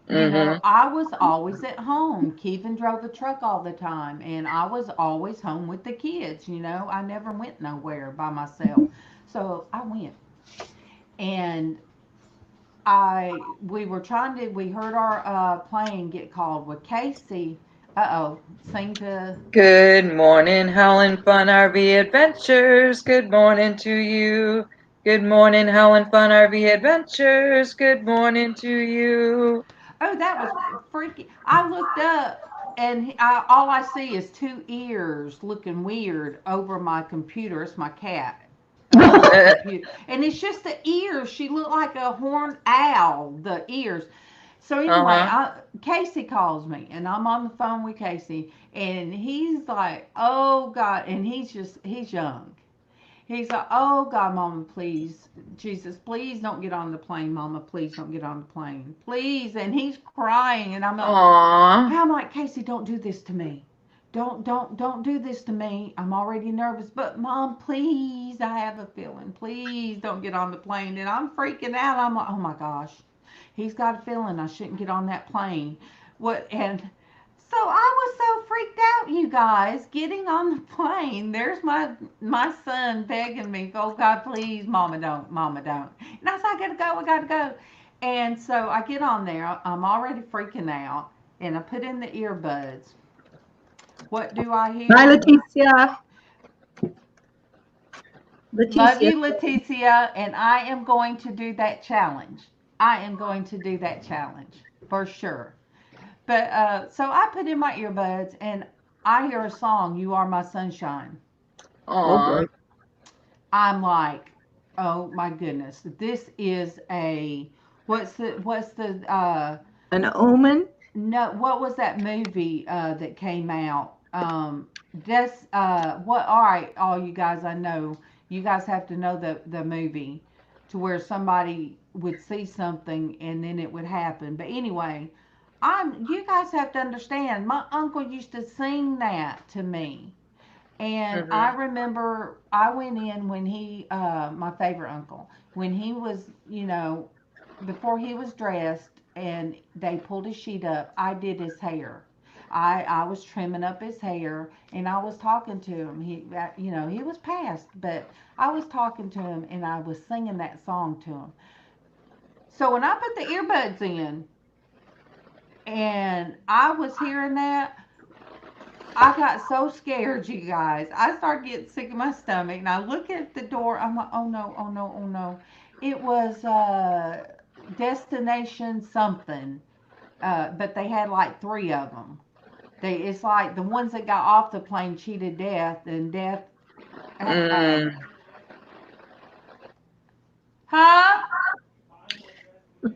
You know, I was always at home. Kevin drove a truck all the time, and I was always home with the kids. You know, I never went nowhere by myself. So I went, and we heard our plane get called with Casey. Sing to. Good morning, Howlin' Fun RV Adventures. Good morning to you. Good morning, Howlin' Fun RV Adventures. Good morning to you. Oh, that was freaky. I looked up and all I see is two ears looking weird over my computer. It's my cat. Computer. And it's just the ears. She looked like a horned owl, the ears. So anyway, Casey calls me, and I'm on the phone with Casey, and he's like, "Oh God," and he's young. He's like, "Oh God, Mama, please, Jesus, please don't get on the plane, Mama, please don't get on the plane, please." And he's crying, and I'm like, "Casey, don't do this to me. Don't do this to me. I'm already nervous, but Mom, please, I have a feeling. Please don't get on the plane." And I'm freaking out. I'm like, "Oh my gosh, he's got a feeling I shouldn't get on that plane." And so I was so freaked out, you guys, getting on the plane. There's my son begging me, "Oh God, please, Mama, don't, Mama, don't." And I said, I gotta go. And so I get on there. I'm already freaking out, and I put in the earbuds. What do I hear? Bye, Leticia. Love you, Leticia, and I am going to do that challenge. I am going to do that challenge for sure. But so I put in my earbuds and I hear a song, "You Are My Sunshine." Oh boy. I'm like, oh my goodness, this is what's the An Omen? no, what was that movie that came out? All right, all you guys, I know you guys have to know the movie to where somebody would see something and then it would happen. But anyway, you guys have to understand, my uncle used to sing that to me. And I remember I went in when my favorite uncle, when he was, before he was dressed and they pulled his sheet up, I did his hair. I was trimming up his hair and I was talking to him. He was passed, but I was talking to him and I was singing that song to him. So when I put the earbuds in and I was hearing that, I got so scared, you guys. I started getting sick in my stomach, and I look at the door. I'm like, "Oh no, oh no, oh no!" It was Destination something, but they had like three of them. It's like the ones that got off the plane cheated death, and death. Huh?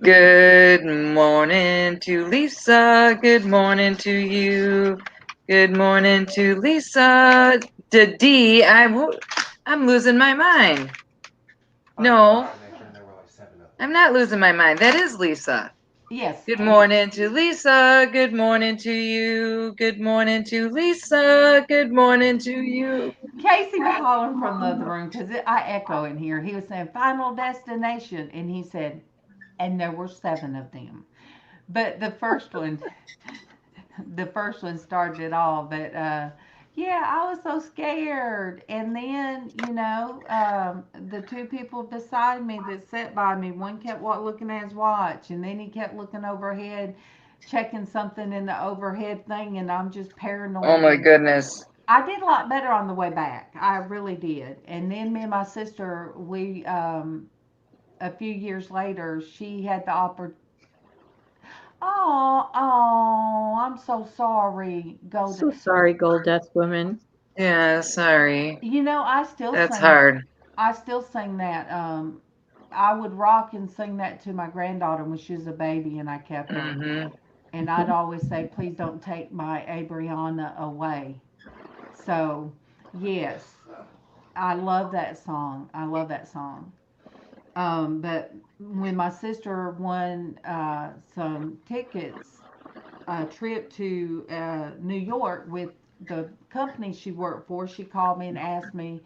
Good morning to Lisa. Good morning to you. Good morning to Lisa. D. I'm losing my mind. No, I'm not losing my mind. That is Lisa. Yes. Good morning to Lisa. Good morning to you. Good morning to Lisa. Good morning to you. Casey was hollering from the other room because I echo in here. He was saying "Final Destination," and he said, and there were 7 of them. But the first one started it all. But yeah, I was so scared. And then the 2 people beside me that sat by me, one kept looking at his watch, and then he kept looking overhead, checking something in the overhead thing, and I'm just paranoid. Oh my goodness. I did a lot better on the way back. I really did. And then me and my sister, we a few years later, she had the opportunity. Oh, I'm so sorry, Golden. So sorry, Gold Dust Woman. Yeah, sorry. I still That's sing. hard. I still sing that. I would rock and sing that to my granddaughter when she was a baby, and I kept her. And I'd always say, "Please don't take my Abriana away." So, yes, I love that song. I love that song. But when my sister won some tickets, a trip to New York with the company she worked for, she called me and asked me,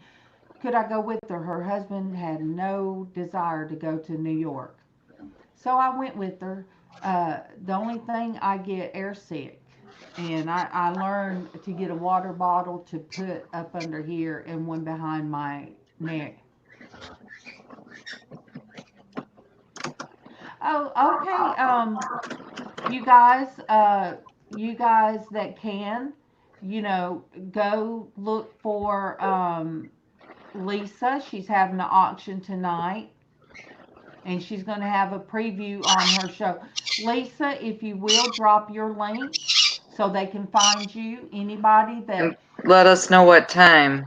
could I go with her? Her husband had no desire to go to New York. So I went with her. The only thing, I get airsick. And I learned to get a water bottle to put up under here and one behind my neck. Oh, okay. You guys that can, go look for Lisa. She's having an auction tonight, and she's going to have a preview on her show. Lisa, if you will, drop your link so they can find you. Anybody And that let us know what time.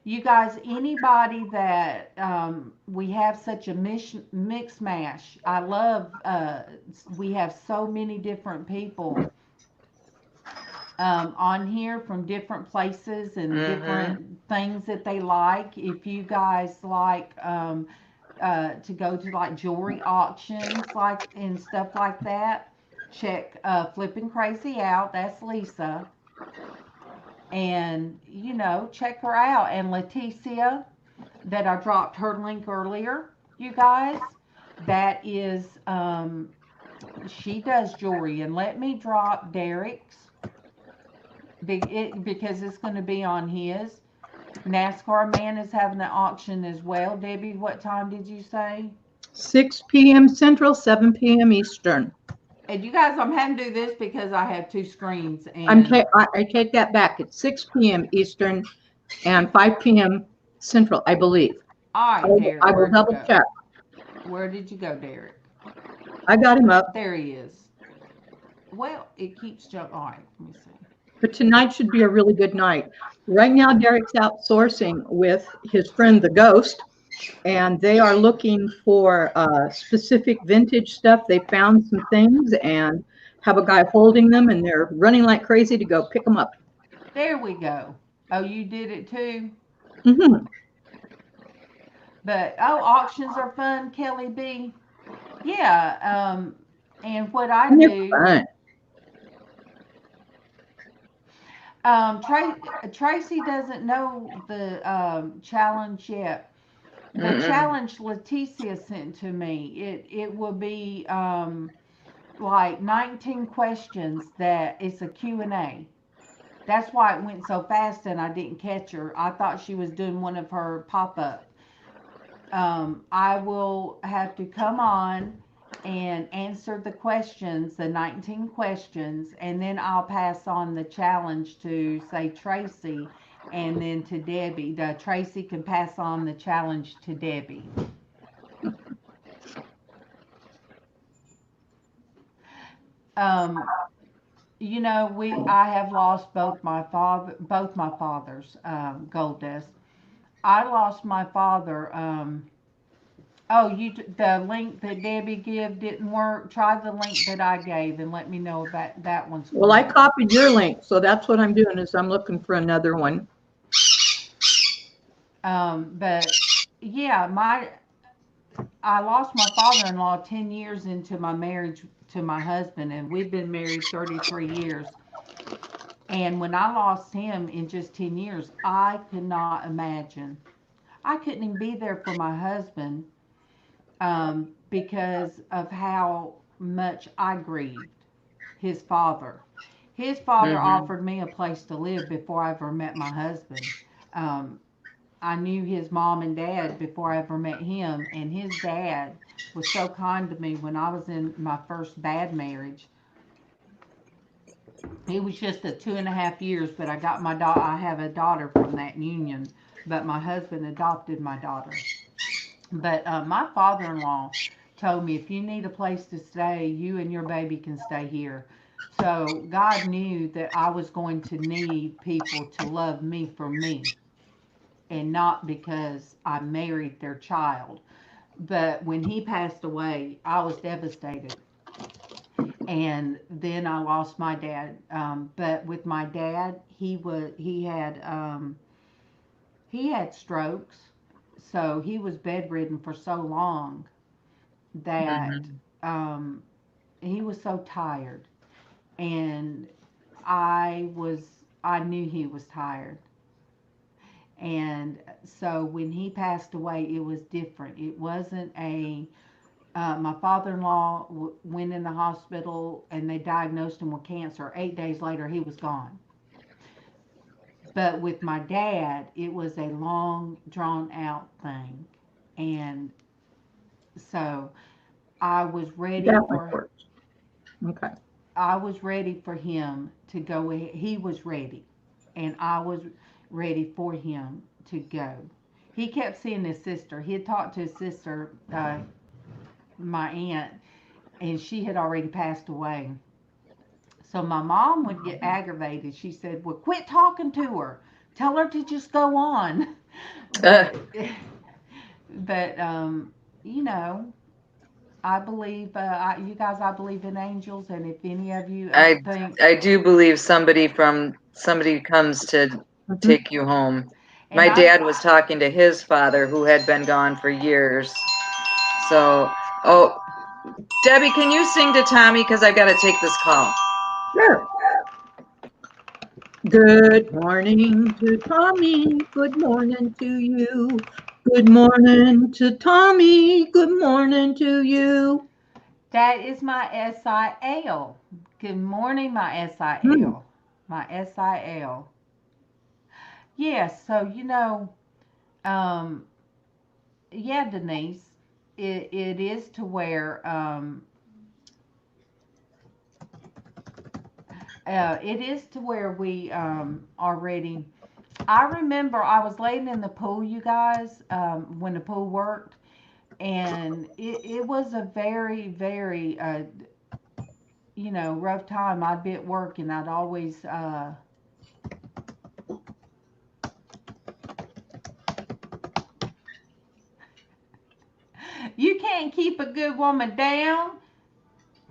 you guys, anybody that we have such a mix mash. I love. We have so many different people on here from different places and different things that they like. If you guys like to go to like jewelry auctions like and stuff like that, check Flippin' Crazy out. That's Lisa. And check her out. And Leticia, that I dropped her link earlier, you guys, that is she does jewelry. And let me drop Derek's because it's going to be on his. NASCAR Man is having an auction as well. Debbie, what time did you say? 6 p.m. Central, 7 p.m. Eastern. And you guys, I'm having to do this because I have two screens. And I take that back. It's 6 p.m. Eastern and 5 p.m. Central, I believe. all right, Derek, I will double check. Where did you go, Derek? I got him up. There he is. Well, it keeps jumping. All right, let me see. But tonight should be a really good night. Right now, Derek's outsourcing with his friend, the Ghost, and they are looking for specific vintage stuff. They found some things and have a guy holding them, and they're running like crazy to go pick them up. There we go. Oh, you did it too? Mm-hmm. But, auctions are fun, Kelly B. Yeah, and what I do... Fun. Traci doesn't know the challenge yet. The challenge Leticia sent to me, it will be like 19 questions that it's a Q&A. That's why it went so fast and I didn't catch her. I thought she was doing one of her pop-up. I will have to come on and answer the questions, the 19 questions, and then I'll pass on the challenge to, say, Traci, and then to Debbie. Traci can pass on the challenge to Debbie. I have lost both my fathers, Gold Dust. I lost my father. The link that Debbie gave didn't work. Try the link that I gave and let me know if that one's Well, I copied your link, so that's what I'm doing is I'm looking for another one. But yeah, I lost my father-in-law 10 years into my marriage to my husband, and we've been married 33 years. And when I lost him in just 10 years, I could not imagine. I couldn't even be there for my husband. Because of how much I grieved his father. His father offered me a place to live before I ever met my husband. I knew his mom and dad before I ever met him, and his dad was so kind to me when I was in my first bad marriage. It was just a 2.5 years, but I got my daughter. I have a daughter from that union, but my husband adopted my daughter. But my father-in-law told me, if you need a place to stay, you and your baby can stay here. So God knew that I was going to need people to love me for me and not because I married their child. But when he passed away, I was devastated. And then I lost my dad. But with my dad, he had strokes, so he was bedridden for so long that Mhm. um, he was so tired, and I was I knew he was tired. And so when he passed away, it was different. It wasn't a my father-in-law went in the hospital and they diagnosed him with cancer. 8 days later, he was gone. But with my dad, it was a long, drawn-out thing, and so I was ready That might for work. Okay. I was ready for him to go ahead. He was ready, and I was ready for him to go. He kept seeing his sister. He had talked to his sister, my aunt, and she had already passed away. So my mom would get aggravated. She said, "Well, quit talking to her. Tell her to just go on." Uh, But, but you know, I believe you guys. I believe in angels, and if any of you I think, I do believe somebody comes to Mhm. take you home. and My I, dad was talking to his father, who had been gone for years. So, oh, Debbie, can you sing to Tommy? Because I've got to take this call. Sure. Good morning to Tommy. Good morning to you. Good morning to Tommy. Good morning to you. that is my SIL. Good morning, my Hmm. SIL. My SIL. Yes. So um, yeah, Denise, it is to where it is to where we are ready. I remember I was laying in the pool, you guys, when the pool worked, and it was a very, very, rough time. I'd be at work, and I'd always, you can't keep a good woman down,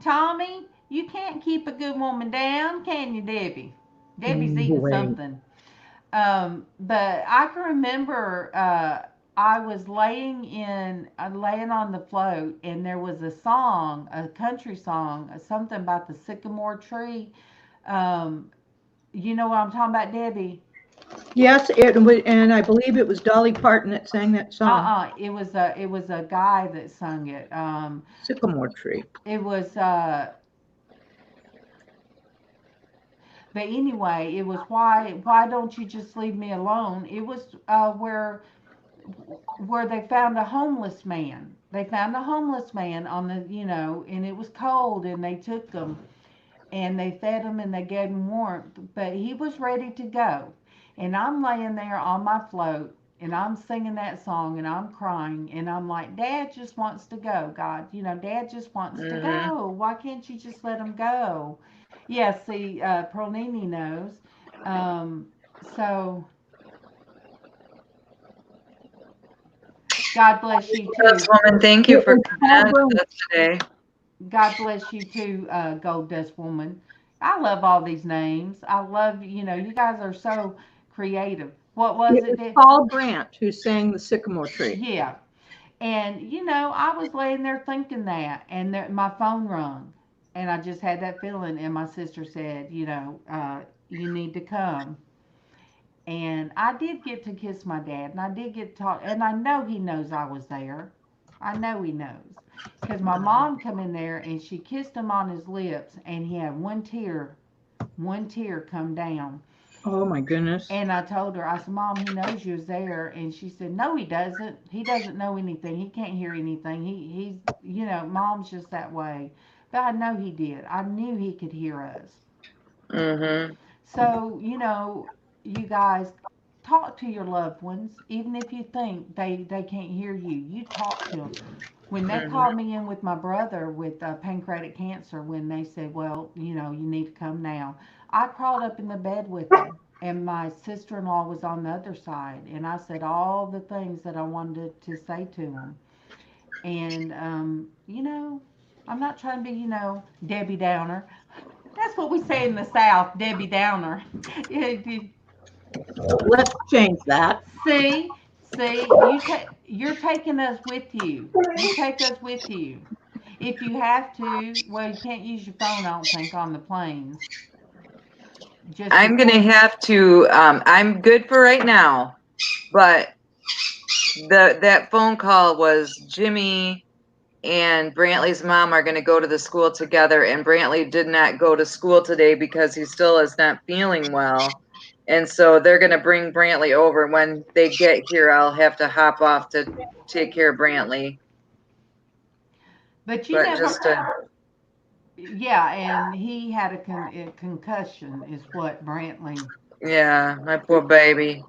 Tommy. You can't keep a good woman down, can you, Debbie? Debbie's eating Wait. something. But I can remember I was laying on the float, and there was a song, a country song, something about the sycamore tree. Um, you know what I'm talking about, Debbie? Yes, and I believe it was Dolly Parton that sang that song. It was a guy that sung it. Sycamore tree. It was but anyway, it was why don't you just leave me alone? It was where they found a homeless man. They found a homeless man on and it was cold, and they took him and they fed him and they gave him warmth, but he was ready to go. And I'm laying there on my float, and I'm singing that song, and I'm crying, and I'm like, Dad just wants to go, God. Dad just wants to Hmm. go. Why can't you just let him go? Yeah, see, Pronini knows. Um, so God bless you Yes, too. woman, thank you It for was coming Paul on Brown. with us today. God bless you too, Gold Dust Woman. I love all these names. I love, you guys are so creative. What was It it was that, Paul Brandt who sang the Sycamore tree. yeah. And, I was laying there thinking that, and my phone rung. And I just had that feeling, and my sister said, you need to come. And I did get to kiss my dad, and I did get to talk, and I know he knows I was there. I know he knows. Because my mom come in there, and she kissed him on his lips, and he had one tear come down. Oh my goodness. And I told her, I said, Mom, he knows you was there. And she said, No, he doesn't. He doesn't know anything. He can't hear anything. He's, Mom's just that way. But I know he did. I knew he could hear us. Hmm. So, you guys talk to your loved ones, even if you think they can't hear you. You talk to them. When they Hmm. called me in with my brother with pancreatic cancer, when they said, well, you need to come now, I crawled up in the bed with them. And my sister-in-law was on the other side. And I said all the things that I wanted to say to them. And, I'm not trying to be, Debbie Downer. That's what we say in the South, Debbie Downer. Let's change that. See, you're taking us with you. You take us with you. If you have to, well, you can't use your phone, I don't think, on the planes. Just I'm going to have to, I'm good for right now, but that phone call was Jimmy and Brantley's mom are going to go to the school together, and Brantley did not go to school today because he still is not feeling well. And so they're going to bring Brantley over. When they get here, I'll have to hop off to take care of Brantley. But yeah, and he had a concussion, is what Brantley. Yeah, my poor baby.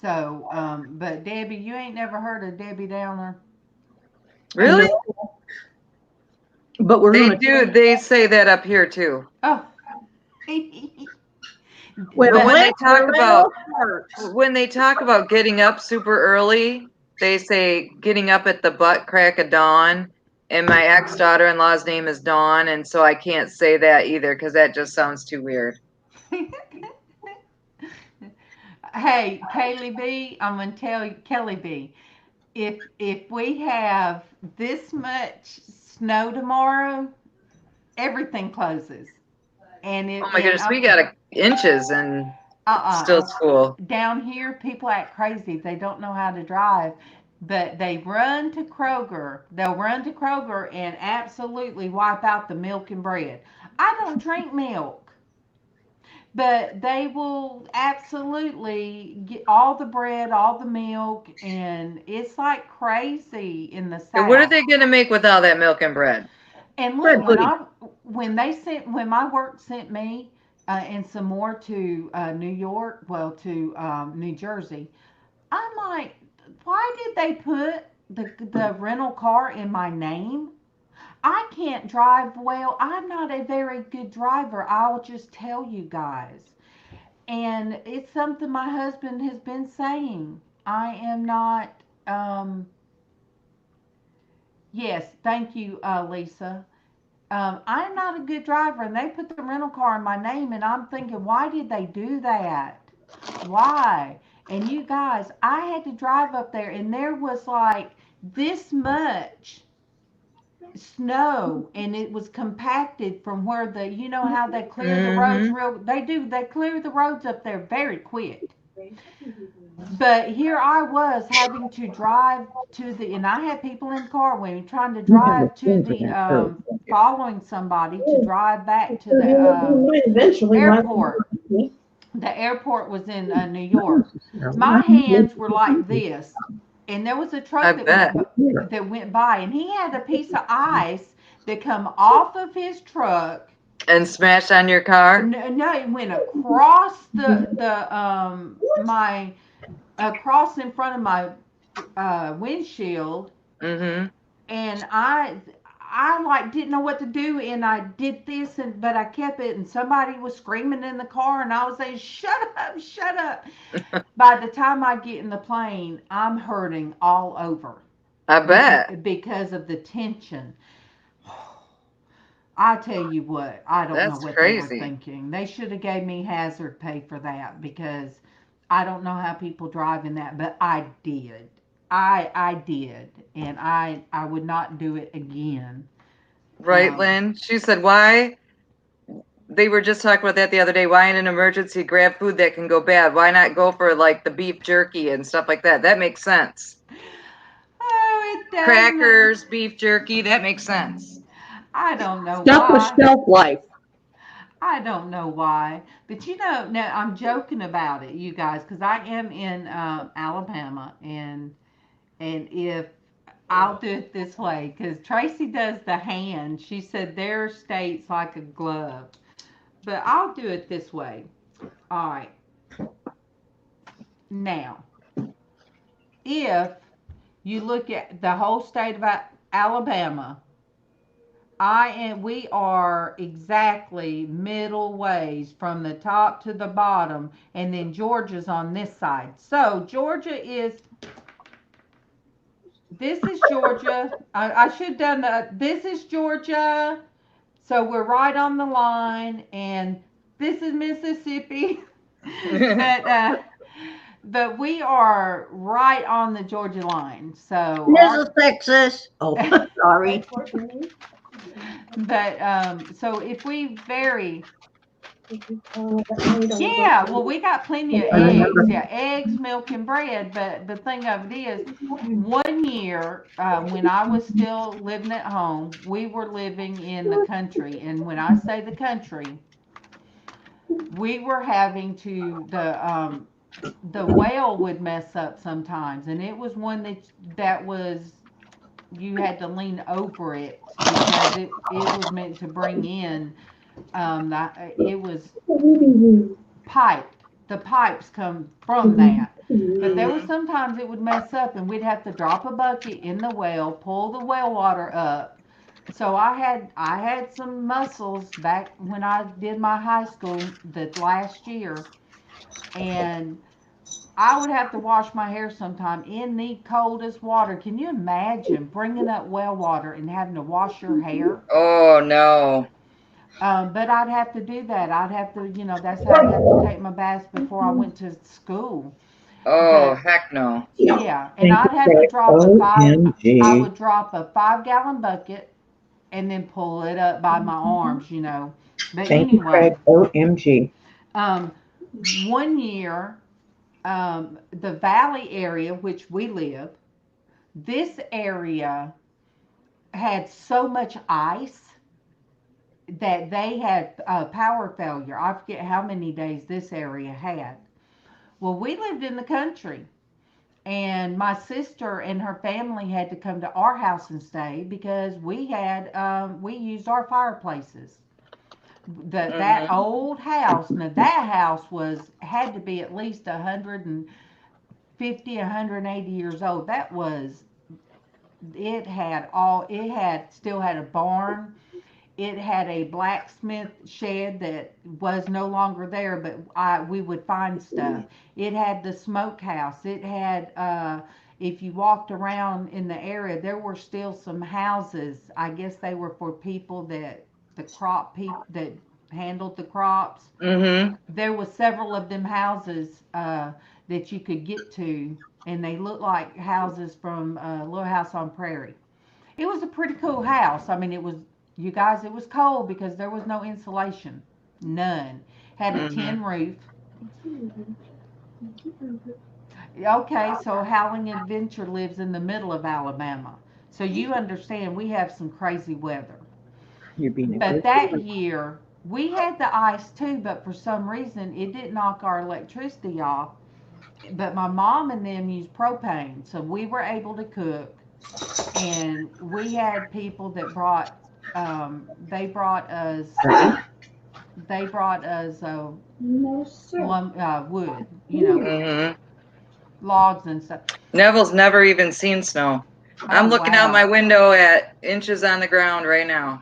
So, but Debbie, you ain't never heard of Debbie Downer? Really? But they do. They say that up here too. Oh. When they talk about getting up super early, they say getting up at the butt crack of dawn. And my ex-daughter-in-law's name is Dawn, and so I can't say that either because that just sounds too weird. Hey, Kaylee B, I'm gonna tell you, Kelly B, if we have this much snow tomorrow, everything closes. And oh my goodness, we got inches and still school. Down here, people act crazy. They don't know how to drive, but they run to Kroger. They'll run to Kroger and absolutely wipe out the milk and bread. I don't drink milk. But they will absolutely get all the bread, all the milk, and it's like crazy in the South. And what are they going to make with all that milk and bread? And look, when my work sent me and some more to New York, well, to New Jersey, I'm like, why did they put the rental car in my name? I can't drive well. I'm not a very good driver. I'll just tell you guys. And it's something my husband has been saying. I am not, yes, thank you, Lisa. I'm not a good driver, and they put the rental car in my name, and I'm thinking, why did they do that? Why? And you guys, I had to drive up there, and there was like this much snow, and it was compacted from where how they clear the roads they clear the roads up there very quick. But here I was having to drive and I had people in the car with me trying to drive to the following somebody to drive back to the airport. The airport was in New York. My hands were like this. And there was a truck that went by, and he had a piece of ice that come off of his truck and smashed on your car. No, it went across across in front of my windshield. Mm-hmm. And I like didn't know what to do, and I did this, but I kept it, and somebody was screaming in the car, and I was saying, shut up. By the time I get in the plane, I'm hurting all over. I bet. Because of the tension. I tell you what, I don't know what they were thinking. They should have gave me hazard pay for that, because I don't know how people drive in that, but I did. I did, and I would not do it again. Right, Lynn? She said, why? They were just talking about that the other day. Why in an emergency grab food that can go bad? Why not go for like the beef jerky and stuff like that? That makes sense. Oh, it does. Crackers, beef jerky, that makes sense. I don't know Stuff with shelf life. I don't know why, but now I'm joking about it, you guys, because I am in Alabama, and if I'll do it this way, because Traci does the hand. She said their state's like a glove, but I'll do it this way. All right. Now, if you look at the whole state of Alabama, we are exactly middle ways from the top to the bottom, and then Georgia's on this side. So Georgia is This is Georgia. I should have done this is Georgia. So we're right on the line, and this is Mississippi. but but we are right on the Georgia line. So This is Texas. Oh, sorry. but so if we vary, yeah, well, we got plenty of eggs. Yeah, eggs, milk, and bread. But the thing of it is, one year when I was still living at home, we were living in the country. And when I say the country, we were having to the well would mess up sometimes, and it was one that was you had to lean over it because it was meant to bring in it was piped. The pipes come from that. But there was sometimes it would mess up and we'd have to drop a bucket in the well, pull the well water up. So I had some muscles back when I did my high school the last year, and I would have to wash my hair sometime in the coldest water. Can you imagine bringing up well water and having to wash your hair? Oh, no. But I'd have to do that. I'd have to, that's how I'd have to take my baths before I went to school. Oh, But heck no. yeah, and I'd have to drop I would drop a 5-gallon bucket and then pull it up by my arms. But anyway, OMG. One year, the valley area which we live, this area had so much ice that they had power failure. I forget how many days this area had. Well, we lived in the country, and my sister and her family had to come to our house and stay because we used our fireplaces. That old house, now that house had to be at least 150, 180 years old. Still had a barn. It had a blacksmith shed that was no longer there, but we would find stuff. It had the smokehouse. It had, if you walked around in the area, there were still some houses. I guess they were for people that handled the crops. Mm-hmm. There was several of them houses that you could get to, and they looked like houses from Little House on Prairie. It was a pretty cool house. I mean, it was cold because there was no insulation. None. Had a tin roof. Okay, so Howling Adventure lives in the middle of Alabama. So you understand we have some crazy weather. But that year, we had the ice too, but for some reason, it didn't knock our electricity off. But my mom and them used propane, so we were able to cook. And we had people that they brought us wood, logs and stuff. Neville's never even seen snow. I'm looking out my window at inches on the ground right now.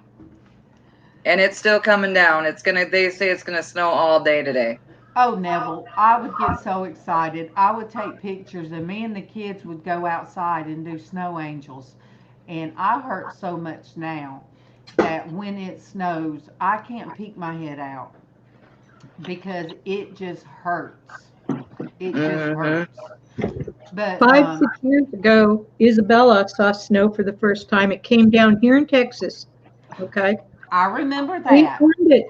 And it's still coming down. They say it's gonna snow all day today. Oh, Neville, I would get so excited. I would take pictures, and me and the kids would go outside and do snow angels. And I hurt so much now that when it snows, I can't peek my head out because it just hurts. It just hurts. But 5-6 years ago, Isabella saw snow for the first time. It came down here in Texas. Okay. I remember that.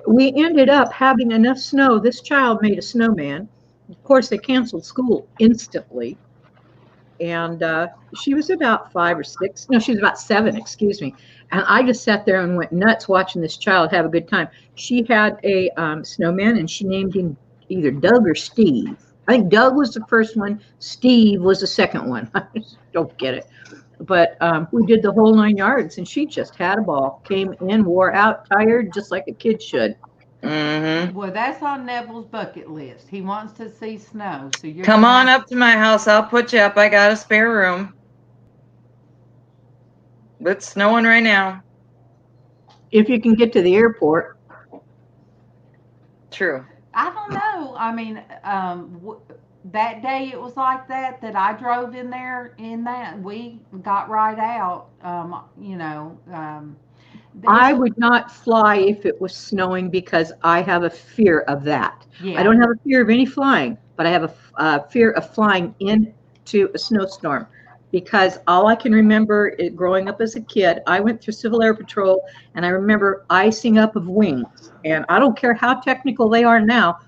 We ended up having enough snow. This child made a snowman. Of course, they canceled school instantly. And she was about 5 or 6. No, she was about 7, excuse me. And I just sat there and went nuts watching this child have a good time. She had a snowman, and she named him either Doug or Steve. I think Doug was the first one. Steve was the second one. I just don't get it. But we did the whole 9 yards, and she just had a ball. Came in, wore out, tired, just like a kid should. Mm-hmm. Well, that's on Neville's bucket list. He wants to see snow. So you're Come on up to my house. I'll put you up. I got a spare room. It's snowing right now. If you can get to the airport. True. I don't know. I mean, that day it was like that I drove in there in that, we got right out, I would not fly if it was snowing because I have a fear of that. yeah. I don't have a fear of any flying, but I have a fear of flying into a snowstorm because all I can remember growing up as a kid, I went through Civil Air Patrol and I remember icing up of wings. And I don't care how technical they are now,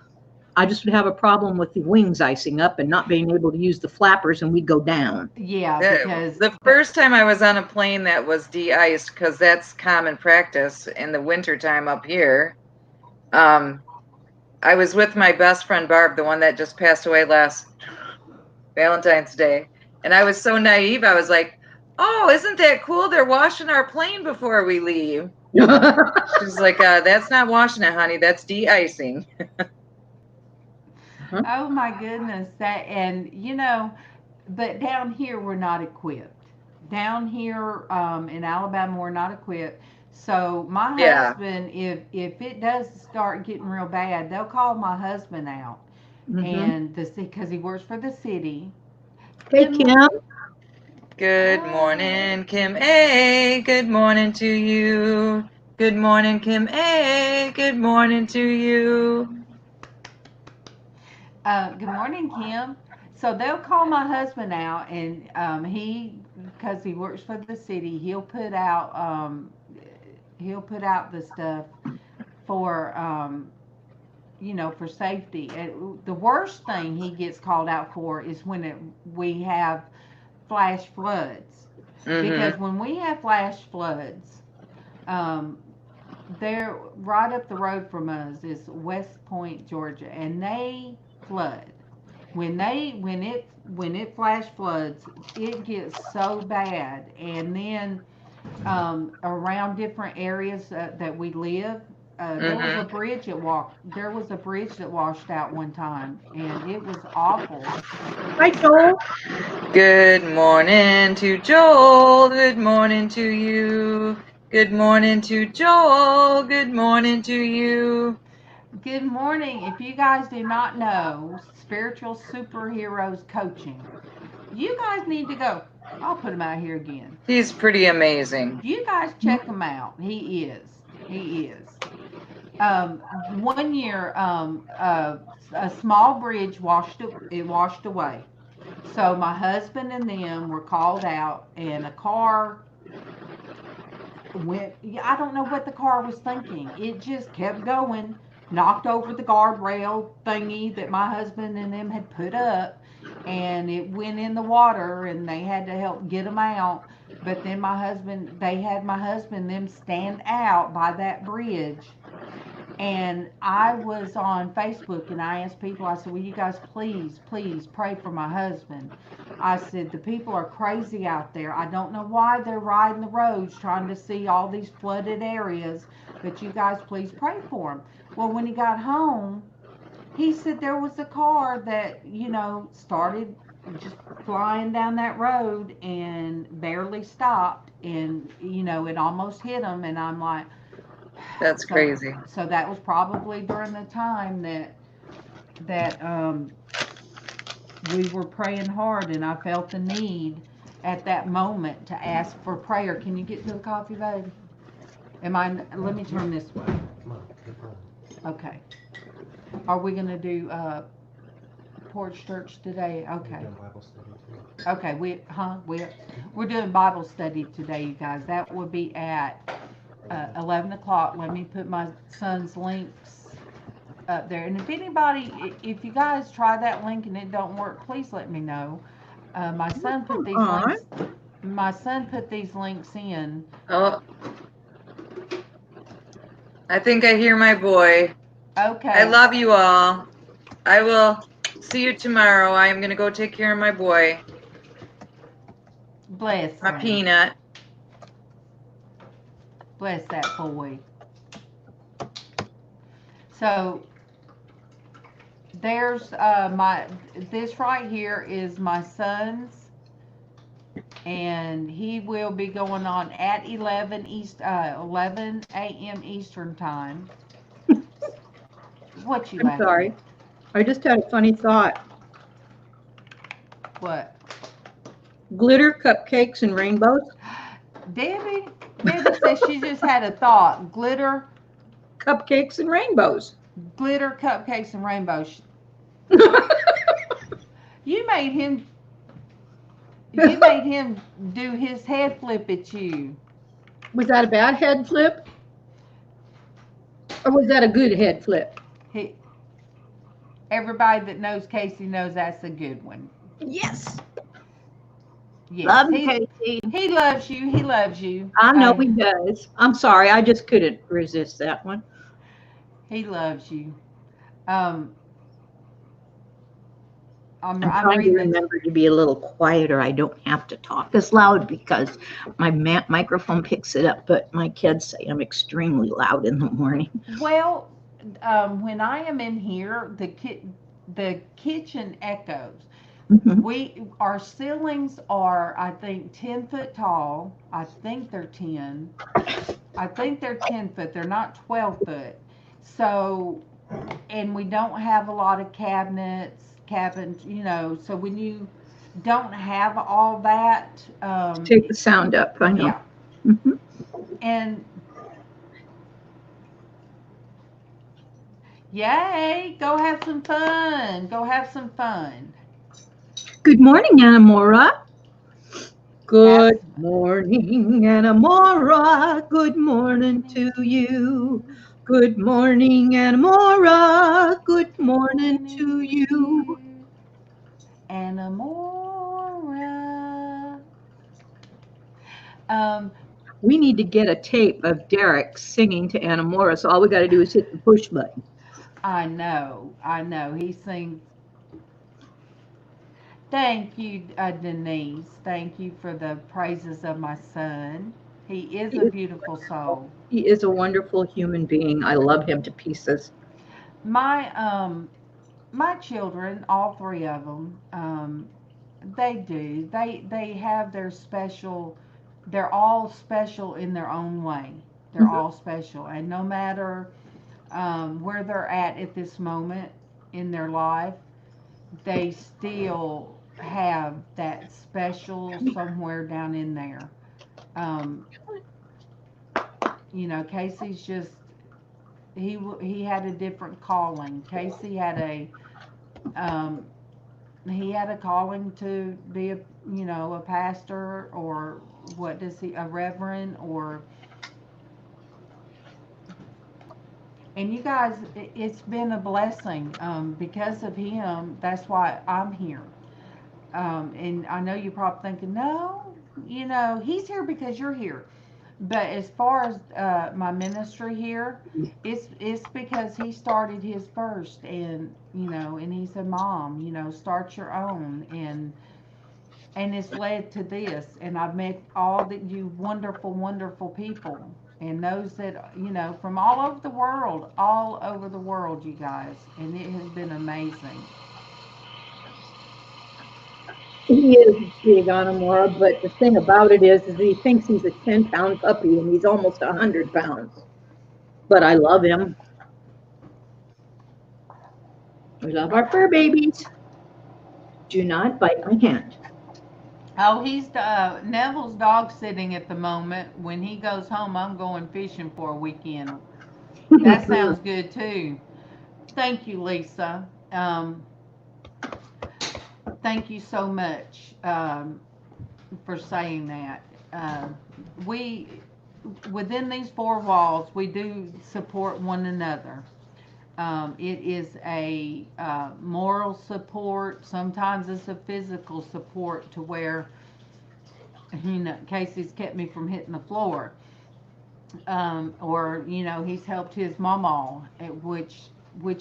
I just would have a problem with the wings icing up and not being able to use the flappers and we'd go down. Yeah, because The first time I was on a plane that was de-iced, because that's common practice in the wintertime up here, I was with my best friend Barb, the one that just passed away last Valentine's Day, and I was so naive. I was like, oh, isn't that cool? They're washing our plane before we leave. She's like, that's not washing it, honey. That's de-icing. oh my goodness, but down here we're not equipped. Down here in Alabama we're not equipped. So my husband, if it does start getting real bad, they'll call my husband out, and because he works for the city. Hey, Kim. Good morning, Kim A. Good morning to you. Good morning, Kim A. Good morning to you. Good morning, Kim. So they'll call my husband out, and because he works for the city, he'll put out the stuff for for safety. And the worst thing he gets called out for is when we have flash floods, because when we have flash floods, they're right up the road from us is West Point, Georgia, and they flood. When it flash floods, it gets so bad, and then around different areas that we live, there was a bridge that washed out one time, and it was awful. Hi, Joel. Good morning to Joel. Good morning to you. Good morning to Joel. Good morning to you. Good morning. If you guys do not know Spiritual Superheroes Coaching, you guys need to go. I'll put him out here again. He's pretty amazing. You guys check him out. He is. One year, a small bridge washed away. So my husband and them were called out, and a car went. I don't know what the car was thinking. It just kept going, knocked over the guardrail thingy that my husband and them had put up, and it went in the water, and they had to help get them out. But then they had my husband them stand out by that bridge. And I was on Facebook, and I asked people, I said, will you guys please pray for my husband? I said, the people are crazy out there. I don't know why they're riding the roads trying to see all these flooded areas, but you guys please pray for him. Well, when he got home, he said there was a car that, started just flying down that road and barely stopped, and, it almost hit him, and I'm like, that's crazy. So that was probably during the time that we were praying hard, and I felt the need at that moment to ask for prayer. Can you get to the coffee, babe? Let me turn this way. Okay. Are we going to do Porch Church today? Okay. Okay, we're doing Bible study today, you guys. That will be at 11 o'clock. Let me put my son's links up there. And if you guys try that link and it don't work, please let me know. My son put these links in. Oh, I think I hear my boy. Okay. I love you all. I will see you tomorrow. I am going to go take care of my boy. Bless my him. Peanut. Bless that boy. So there's this right here is my son's, and he will be going on at 11 a.m. Eastern time. What you laughing Sorry. at? I just had a funny thought. What? Glitter cupcakes and rainbows. Debbie says she just had a thought. Glitter Cupcakes and rainbows. cupcakes and rainbows. You made him do his head flip at you. Was that a bad head flip? Or was that a good head flip? Everybody that knows Casey knows that's a good one. Yes. Yes. Love you, Casey. He loves you. He loves you. I know he does. I'm sorry. I just couldn't resist that one. He loves you. I'm trying to remember to be a little quieter. I don't have to talk as loud because my microphone picks it up, but my kids say I'm extremely loud in the morning. Well, when I am in here, the kitchen echoes. Mm-hmm. Our ceilings are, I think, 10 foot tall. I think they're 10. I think they're 10 foot. They're not 12 foot. So, and we don't have a lot of cabins, you know, so when you don't have all that. Take the sound up, I know. Yeah. Mm-hmm. And yay, go have some fun. Go have some fun. Good morning, Anamora. Good morning, Anamora. Good morning to you. Good morning, Anamora. Good morning to you. Anamora. We need to get a tape of Derek singing to Anamora, so all we got to do is hit the push button. I know. He sings. Thank you, Denise. Thank you for the praises of my son. He is a beautiful soul. He is a wonderful human being. I love him to pieces. My children, all three of them, they do. They have their special. They're all special in their own way. They're all special, and no matter where they're at this moment in their life, they still have that special somewhere down in there. You know, Casey's just he had a different calling. Casey had a calling to be a pastor, or a reverend, and you guys, it's been a blessing because of him. That's why I'm here. And I know you're probably thinking, no, he's here because you're here. But as far as my ministry here, it's because he started his first, and and he said, Mom, start your own, and it's led to this. And I've met all that you wonderful, wonderful people, and those that from all over the world, you guys, and it has been amazing. He is big on Amora, but the thing about it is he thinks he's a 10-pound puppy, and he's almost 100 pounds. But I love him. We love our fur babies. Do not bite my hand. Oh, he's Neville's dog sitting at the moment. When he goes home, I'm going fishing for a weekend. That sounds good too. Thank you, Lisa. Thank you so much for saying that. Within these four walls, we do support one another. It is a moral support. Sometimes it's a physical support to where, Casey's kept me from hitting the floor. Or, he's helped his MawMaw, which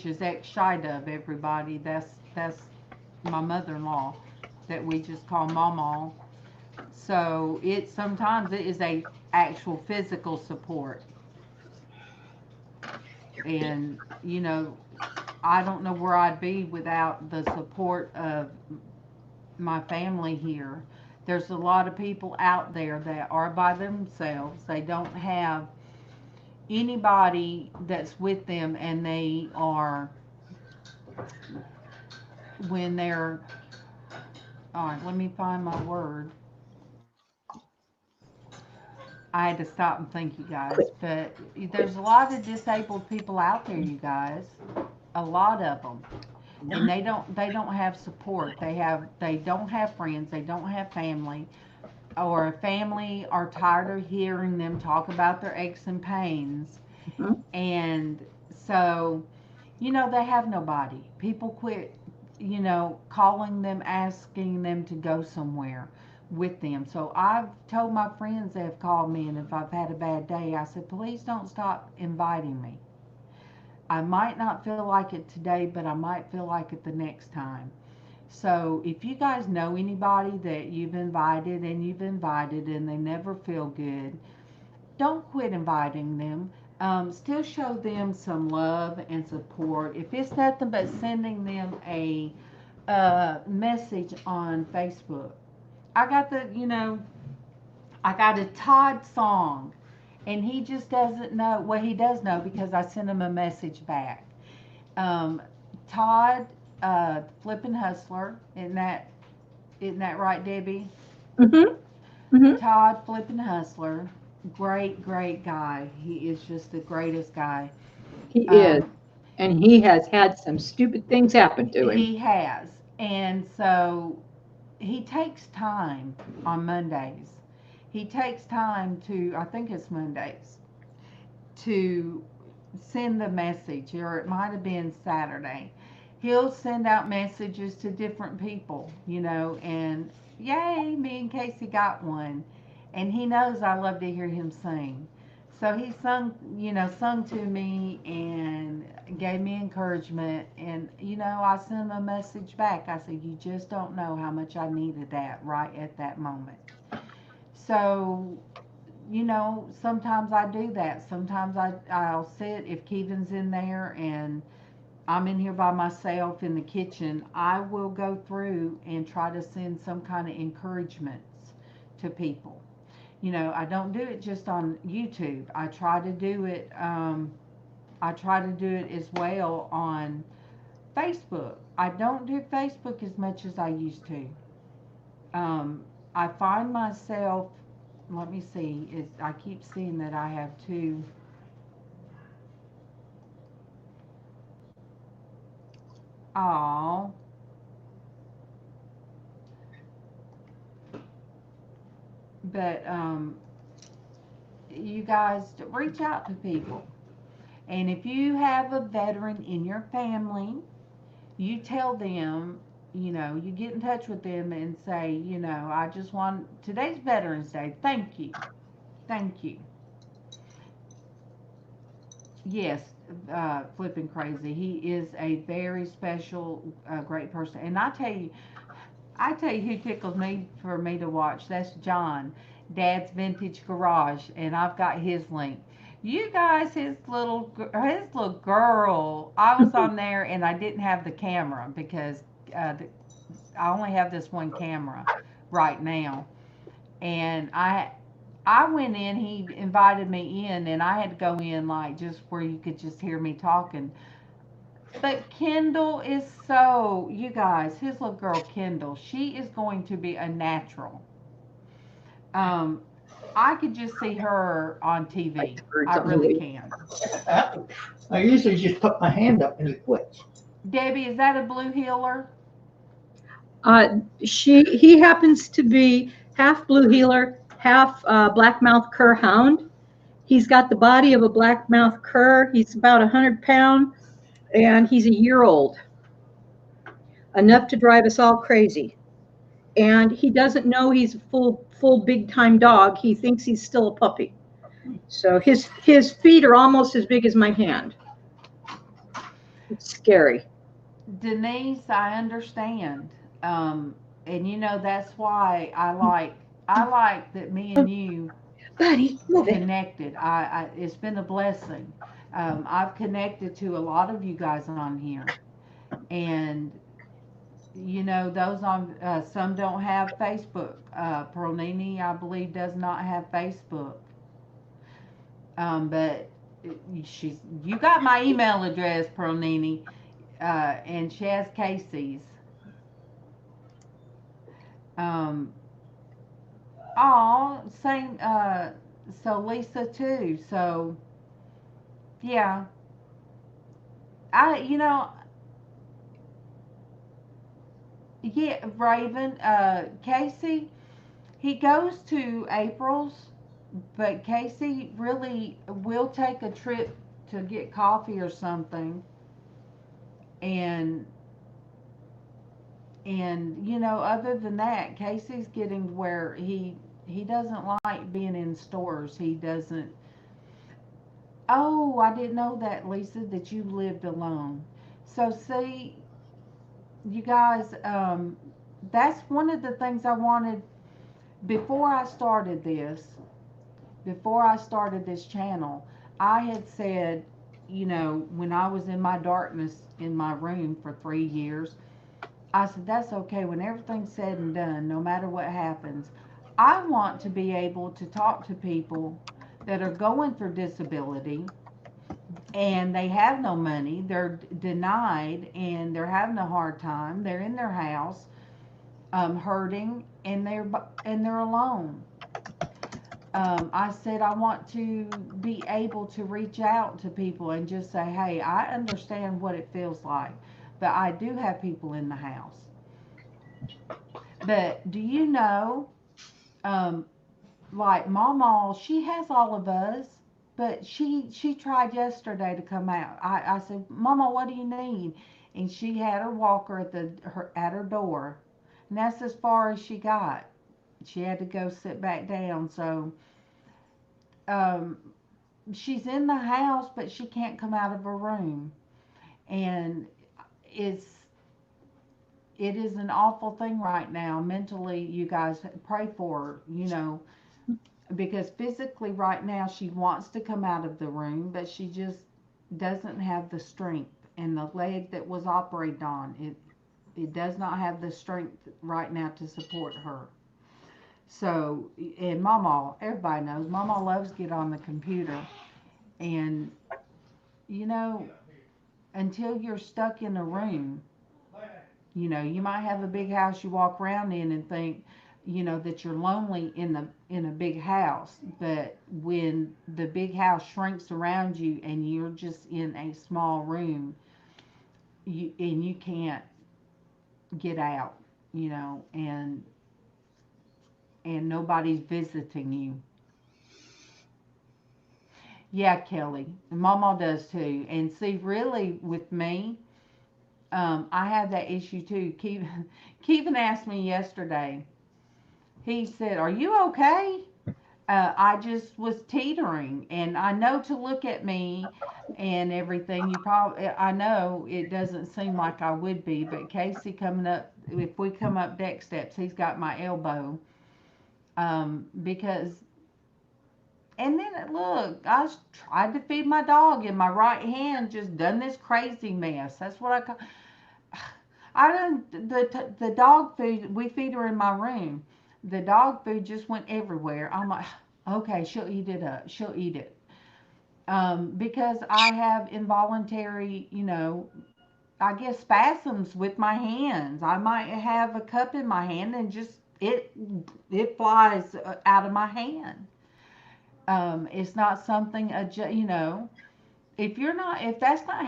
is Xshydovex, everybody. That's my mother-in-law that we just call MawMaw. So sometimes it is a actual physical support. And I don't know where I'd be without the support of my family here. There's a lot of people out there that are by themselves. They don't have anybody that's with them, and they are, when they're All right, let me find my word. I had to stop and think, you guys. But there's a lot of disabled people out there, you guys. A lot of them. And they don't have support. They don't have friends. They don't have family. Or family are tired of hearing them talk about their aches and pains. Mhm. And so, they have nobody. People quit, calling them, asking them to go somewhere with them. So I've told my friends that have called me, and if I've had a bad day, I said, please don't stop inviting me. I might not feel like it today, but I might feel like it the next time. So if you guys know anybody that you've invited and they never feel good, don't quit inviting them. Still show them some love and support. If it's nothing but sending them a message on Facebook. I got a Todd song, and he just doesn't know. Well, he does know because I sent him a message back. Todd, Flippin' Hustler, isn't that right, Debbie? Mm-hmm. Mm-hmm. Todd, Flippin' Hustler, great guy. He is just the greatest guy. He is. And he has had some stupid things happen to him. He has. And so he takes time on Mondays. He takes time to, I think it's Mondays, to send the message, or it might have been Saturday. He'll send out messages to different people, and yay, me and Casey got one. And he knows I love to hear him sing. So he sung to me and gave me encouragement. And, I sent him a message back. I said, you just don't know how much I needed that right at that moment. So, sometimes I do that. Sometimes I'll sit, if Keevan's in there and I'm in here by myself in the kitchen, I will go through and try to send some kind of encouragements to people. I don't do it just on YouTube. I try to do it as well on Facebook. I don't do Facebook as much as I used to. I find myself, let me see, I keep seeing that I have two. Oh. But you guys reach out to people. And if you have a veteran in your family, you tell them, you get in touch with them and say, I just want, today's Veterans Day. Thank you. Thank you. Yes, Flippin' Crazy. He is a very special, great person. And I tell you who tickles me for me to watch. That's John, Dad's Vintage Garage, and I've got his link. You guys, his little girl. I was on there and I didn't have the camera because I only have this one camera right now, and I went in. He invited me in, and I had to go in like just where you could just hear me talking. But Kendall is so, you guys, his little girl Kendall, she is going to be a natural. I could just see her on TV. I really can. I usually just put my hand up and he quits. Debbie, is that a blue heeler? He happens to be half blue heeler, half blackmouth cur hound. He's got the body of a blackmouth cur. He's about 100 pounds, and he's a year old, enough to drive us all crazy. And he doesn't know he's a full big time dog. He thinks he's still a puppy. So his feet are almost as big as my hand. It's scary. Denise, I understand. And that's why I like that me and you Buddy, move it. connected. It's been a blessing. I've connected to a lot of you guys on here, and those on some don't have Facebook. Pearlini, I believe, does not have Facebook. But you got my email address, Pearlini, and she has Casey's. Same. So Lisa too. So yeah, I yeah, Raven. Casey. He goes to April's, but Casey really will take a trip to get coffee or something, and other than that, Casey's getting to where he doesn't like being in stores. He doesn't. Oh, I didn't know that, Lisa, that you lived alone. So see, you guys, that's one of the things I wanted before I started this. Before I started this channel, I had said, when I was in my darkness in my room for 3 years, I said, that's okay. When everything's said and done, no matter what happens, I want to be able to talk to people that are going through disability and they have no money, they're denied, and they're having a hard time. They're in their house, hurting, and they're alone. I said I want to be able to reach out to people and just say, hey, I understand what it feels like, but I do have people in the house. But do you know, like MawMaw, she has all of us, but she tried yesterday to come out. I said, MawMaw, what do you need? And she had her walker at her door, and that's as far as she got. She had to go sit back down. So she's in the house, but she can't come out of her room, and it is an awful thing right now mentally. You guys pray for her, because physically right now she wants to come out of the room, but she just doesn't have the strength, and the leg that was operated on, it does not have the strength right now to support her. So, and MawMaw, everybody knows, MawMaw loves to get on the computer. And, until you're stuck in a room, you might have a big house you walk around in and think, that you're lonely in a big house. But when the big house shrinks around you and you're just in a small room, and you can't get out, and nobody's visiting you. Yeah, Kelly. And MawMaw does too. And see, really, with me, I have that issue too. Kevin asked me yesterday. He said, are you okay? I just was teetering. And I know to look at me and everything, I know it doesn't seem like I would be. But Casey coming up, if we come up deck steps, he's got my elbow. Because, and then look, I tried to feed my dog and my right hand just done this crazy mess. That's what the dog food, we feed her in my room. The dog food just went everywhere. I'm like, okay, she'll eat it up. She'll eat it. Because I have involuntary, I guess spasms with my hands. I might have a cup in my hand and just, it flies out of my hand. It's not something, if that's not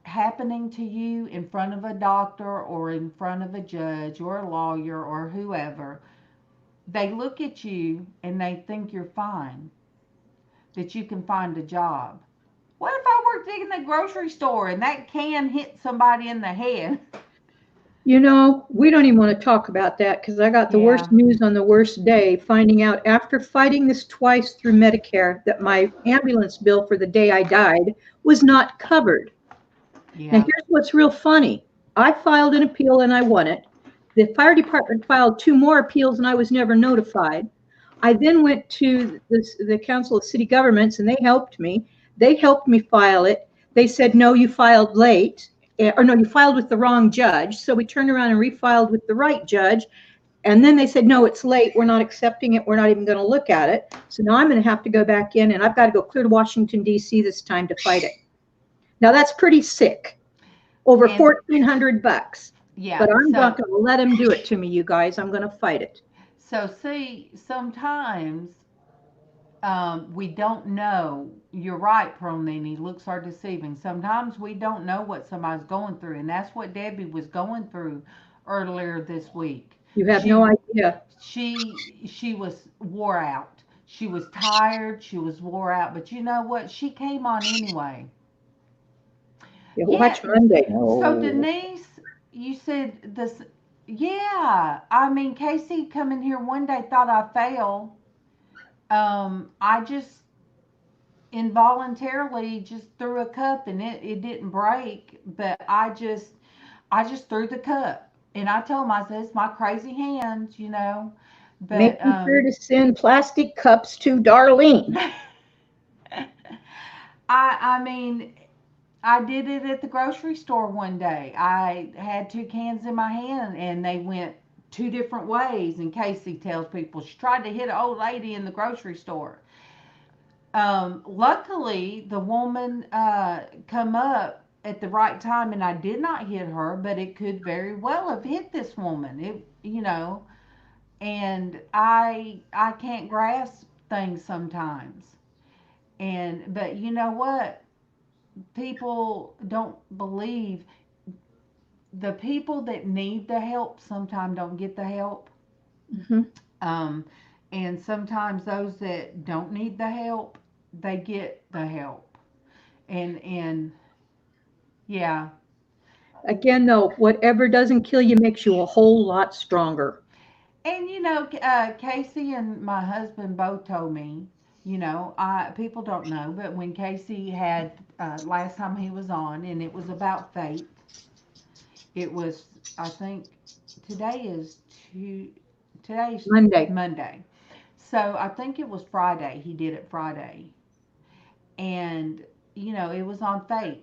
happening to you in front of a doctor or in front of a judge or a lawyer or whoever, they look at you and they think you're fine, that you can find a job. What if I worked in the grocery store and that can hit somebody in the head? We don't even want to talk about that, because I got the worst news on the worst day, finding out after fighting this twice through Medicare that my ambulance bill for the day I died was not covered. Yeah. Now, here's what's real funny. I filed an appeal and I won it. The fire department filed 2 more appeals and I was never notified. I then went to the Council of City Governments and they helped me. They helped me file it. They said, no, you filed late. Or no, you filed with the wrong judge. So we turned around and refiled with the right judge. And then they said, no, it's late. We're not accepting it. We're not even going to look at it. So now I'm going to have to go back in, and I've got to go clear to Washington, D.C. this time to fight it. Now that's pretty sick. Over $1,400. Yeah. But I'm not going to let him do it to me, you guys. I'm going to fight it. So see, sometimes we don't know. You're right, Pronini. Looks are deceiving. Sometimes we don't know what somebody's going through, and that's what Debbie was going through earlier this week. You have no idea. She was wore out. She was tired. She was wore out. But you know what? She came on anyway. Yeah, watch Monday. So Denise, you said this. Yeah, I mean, Casey come in here one day, thought I fell. I just involuntarily just threw a cup and it didn't break, but I just threw the cup. And I told him, I said, it's my crazy hands, you know. But making sure to send plastic cups to Darlene. I mean, I did it at the grocery store one day. I had 2 cans in my hand and they went 2 different ways. And Casey tells people she tried to hit an old lady in the grocery store. Luckily, the woman come up at the right time, and I did not hit her, but it could very well have hit this woman. It, you know, and I can't grasp things sometimes. But you know what? People don't believe. The people that need the help sometimes don't get the help. Mm-hmm. And sometimes those that don't need the help, they get the help. And yeah. Again, though, whatever doesn't kill you makes you a whole lot stronger. And you know, Casey and my husband both told me, you know, people don't know, but when Casey had last time he was on, and it was about faith. It was, I think, today is today's Monday. So I think it was Friday. He did it Friday. And, you know, it was on faith.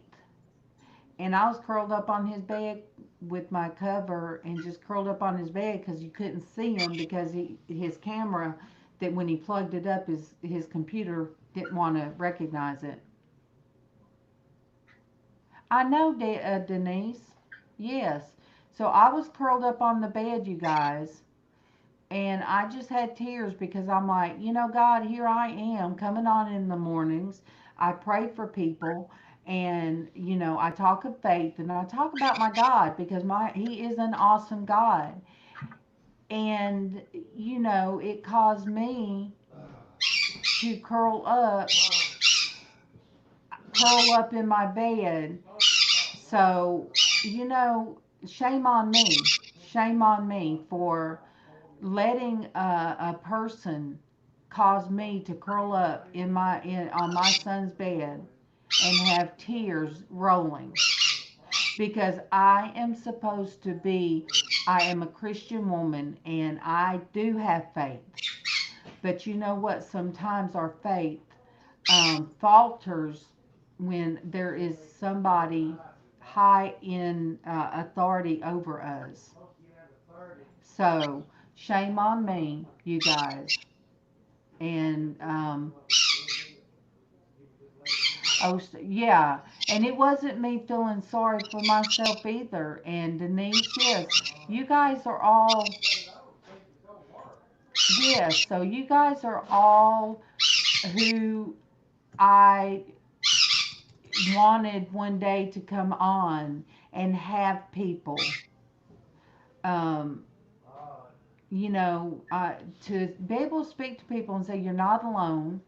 And I was curled up on his bed with my cover and just curled up on his bed because you couldn't see him because his camera, that when he plugged it up, his computer didn't want to recognize it. I know, Denise. Yes. So I was curled up on the bed, you guys. And I just had tears because I'm like, you know, God, here I am coming on in the mornings. I pray for people and, you know, I talk of faith and I talk about my God because he is an awesome God. And, you know, it caused me to curl up in my bed. So, you know, shame on me. Shame on me for letting a person cause me to curl up on my son's bed and have tears rolling because I am a Christian woman and I do have faith. But you know what? Sometimes our faith falters when there is somebody high in authority over us. So shame on me, you guys. And yeah, and it wasn't me feeling sorry for myself either. And Denise, yes, you guys are all, yes, so you guys are all who I wanted one day to come on and have people, you know, to be able to speak to people and say, you're not alone.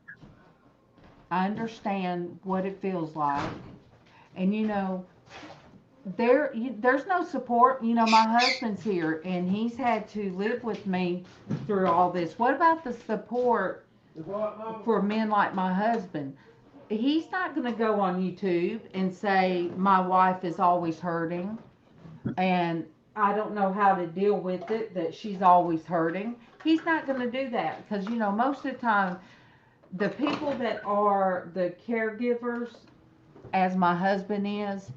I understand what it feels like. And, you know, there's no support. You know, my husband's here and he's had to live with me through all this. What about the support for men like my husband? He's not going to go on YouTube and say my wife is always hurting and I don't know how to deal with it, that she's always hurting. He's not going to do that because, you know, most of the time the people that are the caregivers, as my husband is,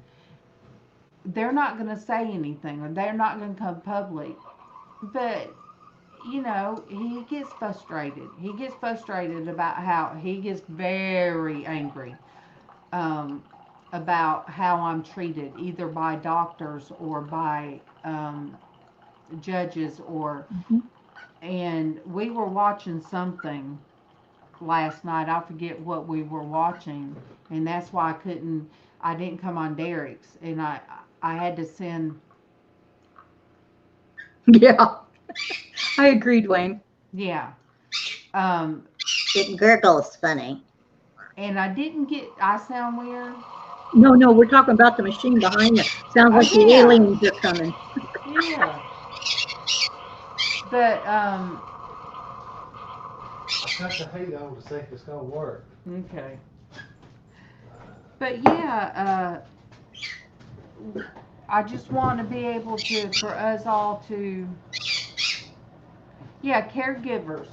they're not going to say anything or they're not going to come public. But, you know, he gets frustrated. He gets frustrated about how he gets very angry about how I'm treated, either by doctors or by judges or, Mhm. and we were watching something last night. I forget what we were watching, and that's why I didn't come on Derek's, and I had to send. Yeah, I agree, Dwayne. Yeah. Um, It gurgles funny. and I sound weird. No, we're talking about the machine behind it. Sounds like the Yeah. aliens are coming. Yeah. But I cut the heat on to see if it's gonna work. okay. But yeah, I just want to be able for us all to, yeah, caregivers.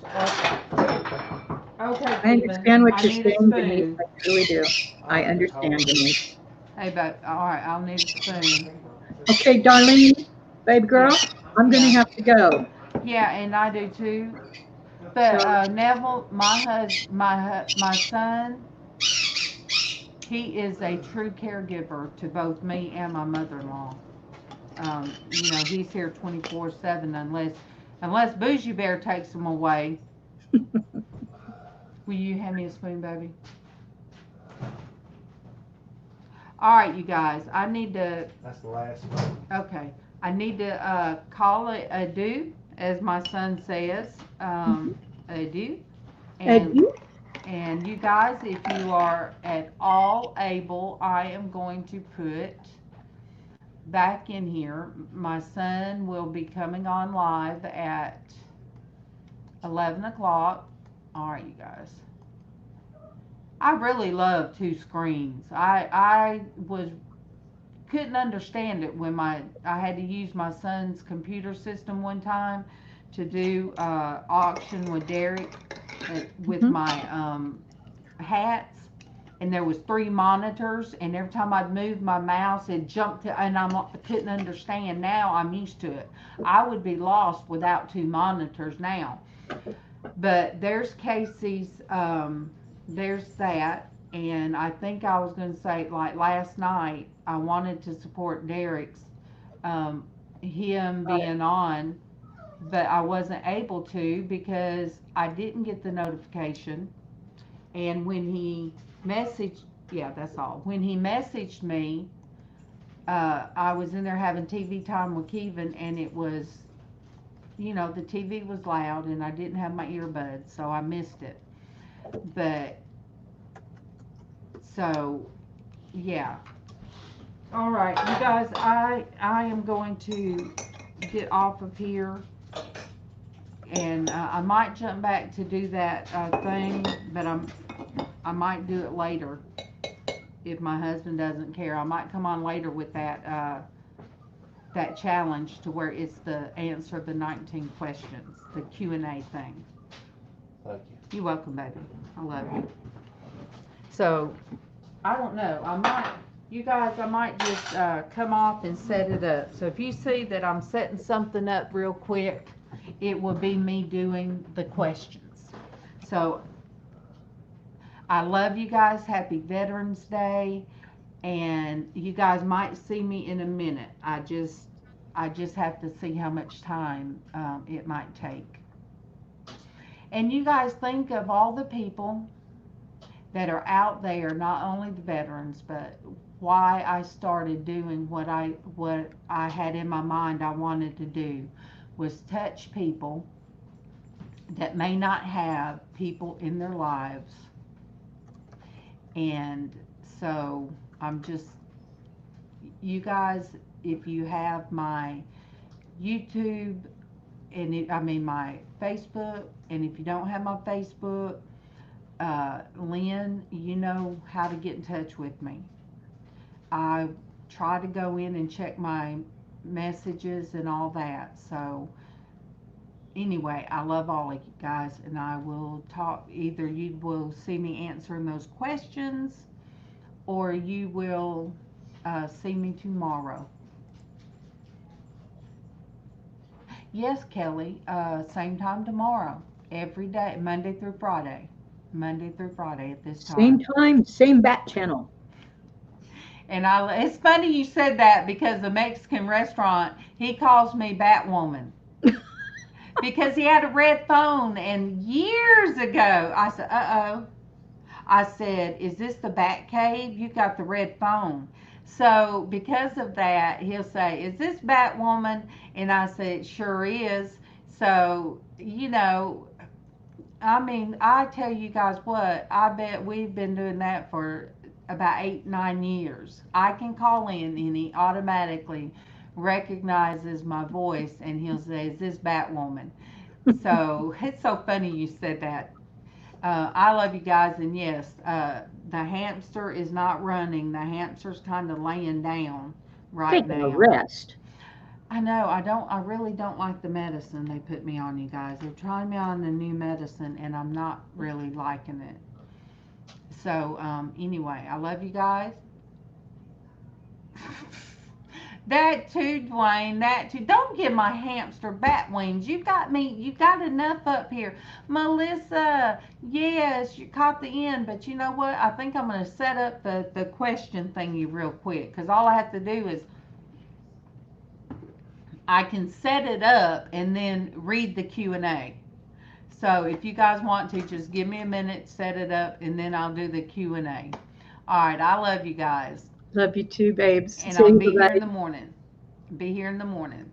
Okay, I understand what I you're need a saying, Denise. spoon. I really do. I understand, Denise. Hey, but all right, I'll need a spoon. Okay, Darlene, baby girl, I'm going to have to go. Yeah, and I do too. But Neville, my son, he is a true caregiver to both me and my mother-in-law. He's here 24/7 unless Bougie Bear takes him away. Will you hand me a spoon, baby? All right, you guys. I need to. That's the last one. Okay. I need to call it adieu, as my son says. Adieu. Adieu. And you guys, if you are at all able, I am going to put back in here. My son will be coming on live at 11 o'clock. All right, you guys. I really love two screens. I couldn't understand it when I had to use my son's computer system one time to do auction with Derek with my hats, and there was 3 monitors, and every time I'd move my mouse it jumped to, and I couldn't understand. Now I'm used to it. I would be lost without 2 monitors now. But there's Casey's, there's that, and I think I was going to say, like last night, I wanted to support Derek's, him being on, but I wasn't able to because I didn't get the notification. And when he messaged, yeah, that's all. When he messaged me, I was in there having TV time with Kevin, and it was, the TV was loud, and I didn't have my earbuds, so I missed it. But, so, yeah. All right, you guys, I am going to get off of here, and I might jump back to do that thing, but I might do it later if my husband doesn't care. I might come on later with that that challenge to where it's the answer the 19 questions, the Q&A thing. Thank you. You're welcome, baby. I love you. So, I don't know. I might just come off and set it up. So if you see that I'm setting something up real quick, it will be me doing the questions. So, I love you guys. Happy Veterans Day. And you guys might see me in a minute. I just have to see how much time it might take. And you guys think of all the people that are out there, not only the veterans, but why I started doing what I had in my mind I wanted to do was touch people that may not have people in their lives. And so I'm just, you guys, if you have my YouTube and my Facebook, and if you don't have my Facebook, Lynn, you know how to get in touch with me. I try to go in and check my messages and all that. So anyway, I love all of you guys, and I will talk. Either you will see me answering those questions, or you will see me tomorrow. Yes, Kelly, same time tomorrow, every day, Monday through Friday at this time. Same time, same bat channel. And it's funny you said that because the Mexican restaurant, he calls me Batwoman. Because he had a red phone, and years ago, I said, uh-oh. I said, is this the Bat Cave? You got the red phone. So because of that, he'll say, is this Batwoman? And I said, it sure is. So, I mean, I tell you guys what, I bet we've been doing that for about 8-9 years. I can call in and he automatically recognizes my voice and he'll say, is this Batwoman? So it's so funny you said that. I love you guys, and yes, the hamster is not running. The hamster's kind of laying down right Taking a now. rest. I know. I really don't like the medicine they put me on, you guys. They're trying me on a new medicine, and I'm not really liking it. So, anyway, I love you guys. That too, Dwayne. That too. Don't give my hamster bat wings. You got enough up here. Melissa, yes, you caught the end, but you know what? I think I'm going to set up the question thingy real quick, because all I have to do is I can set it up and then read the Q&A. So if you guys want to, just give me a minute, set it up, and then I'll do the Q&A. All right, I love you guys. Love you too, babes. And See I'll you, be here bye-bye. in the morning. Be here in the morning.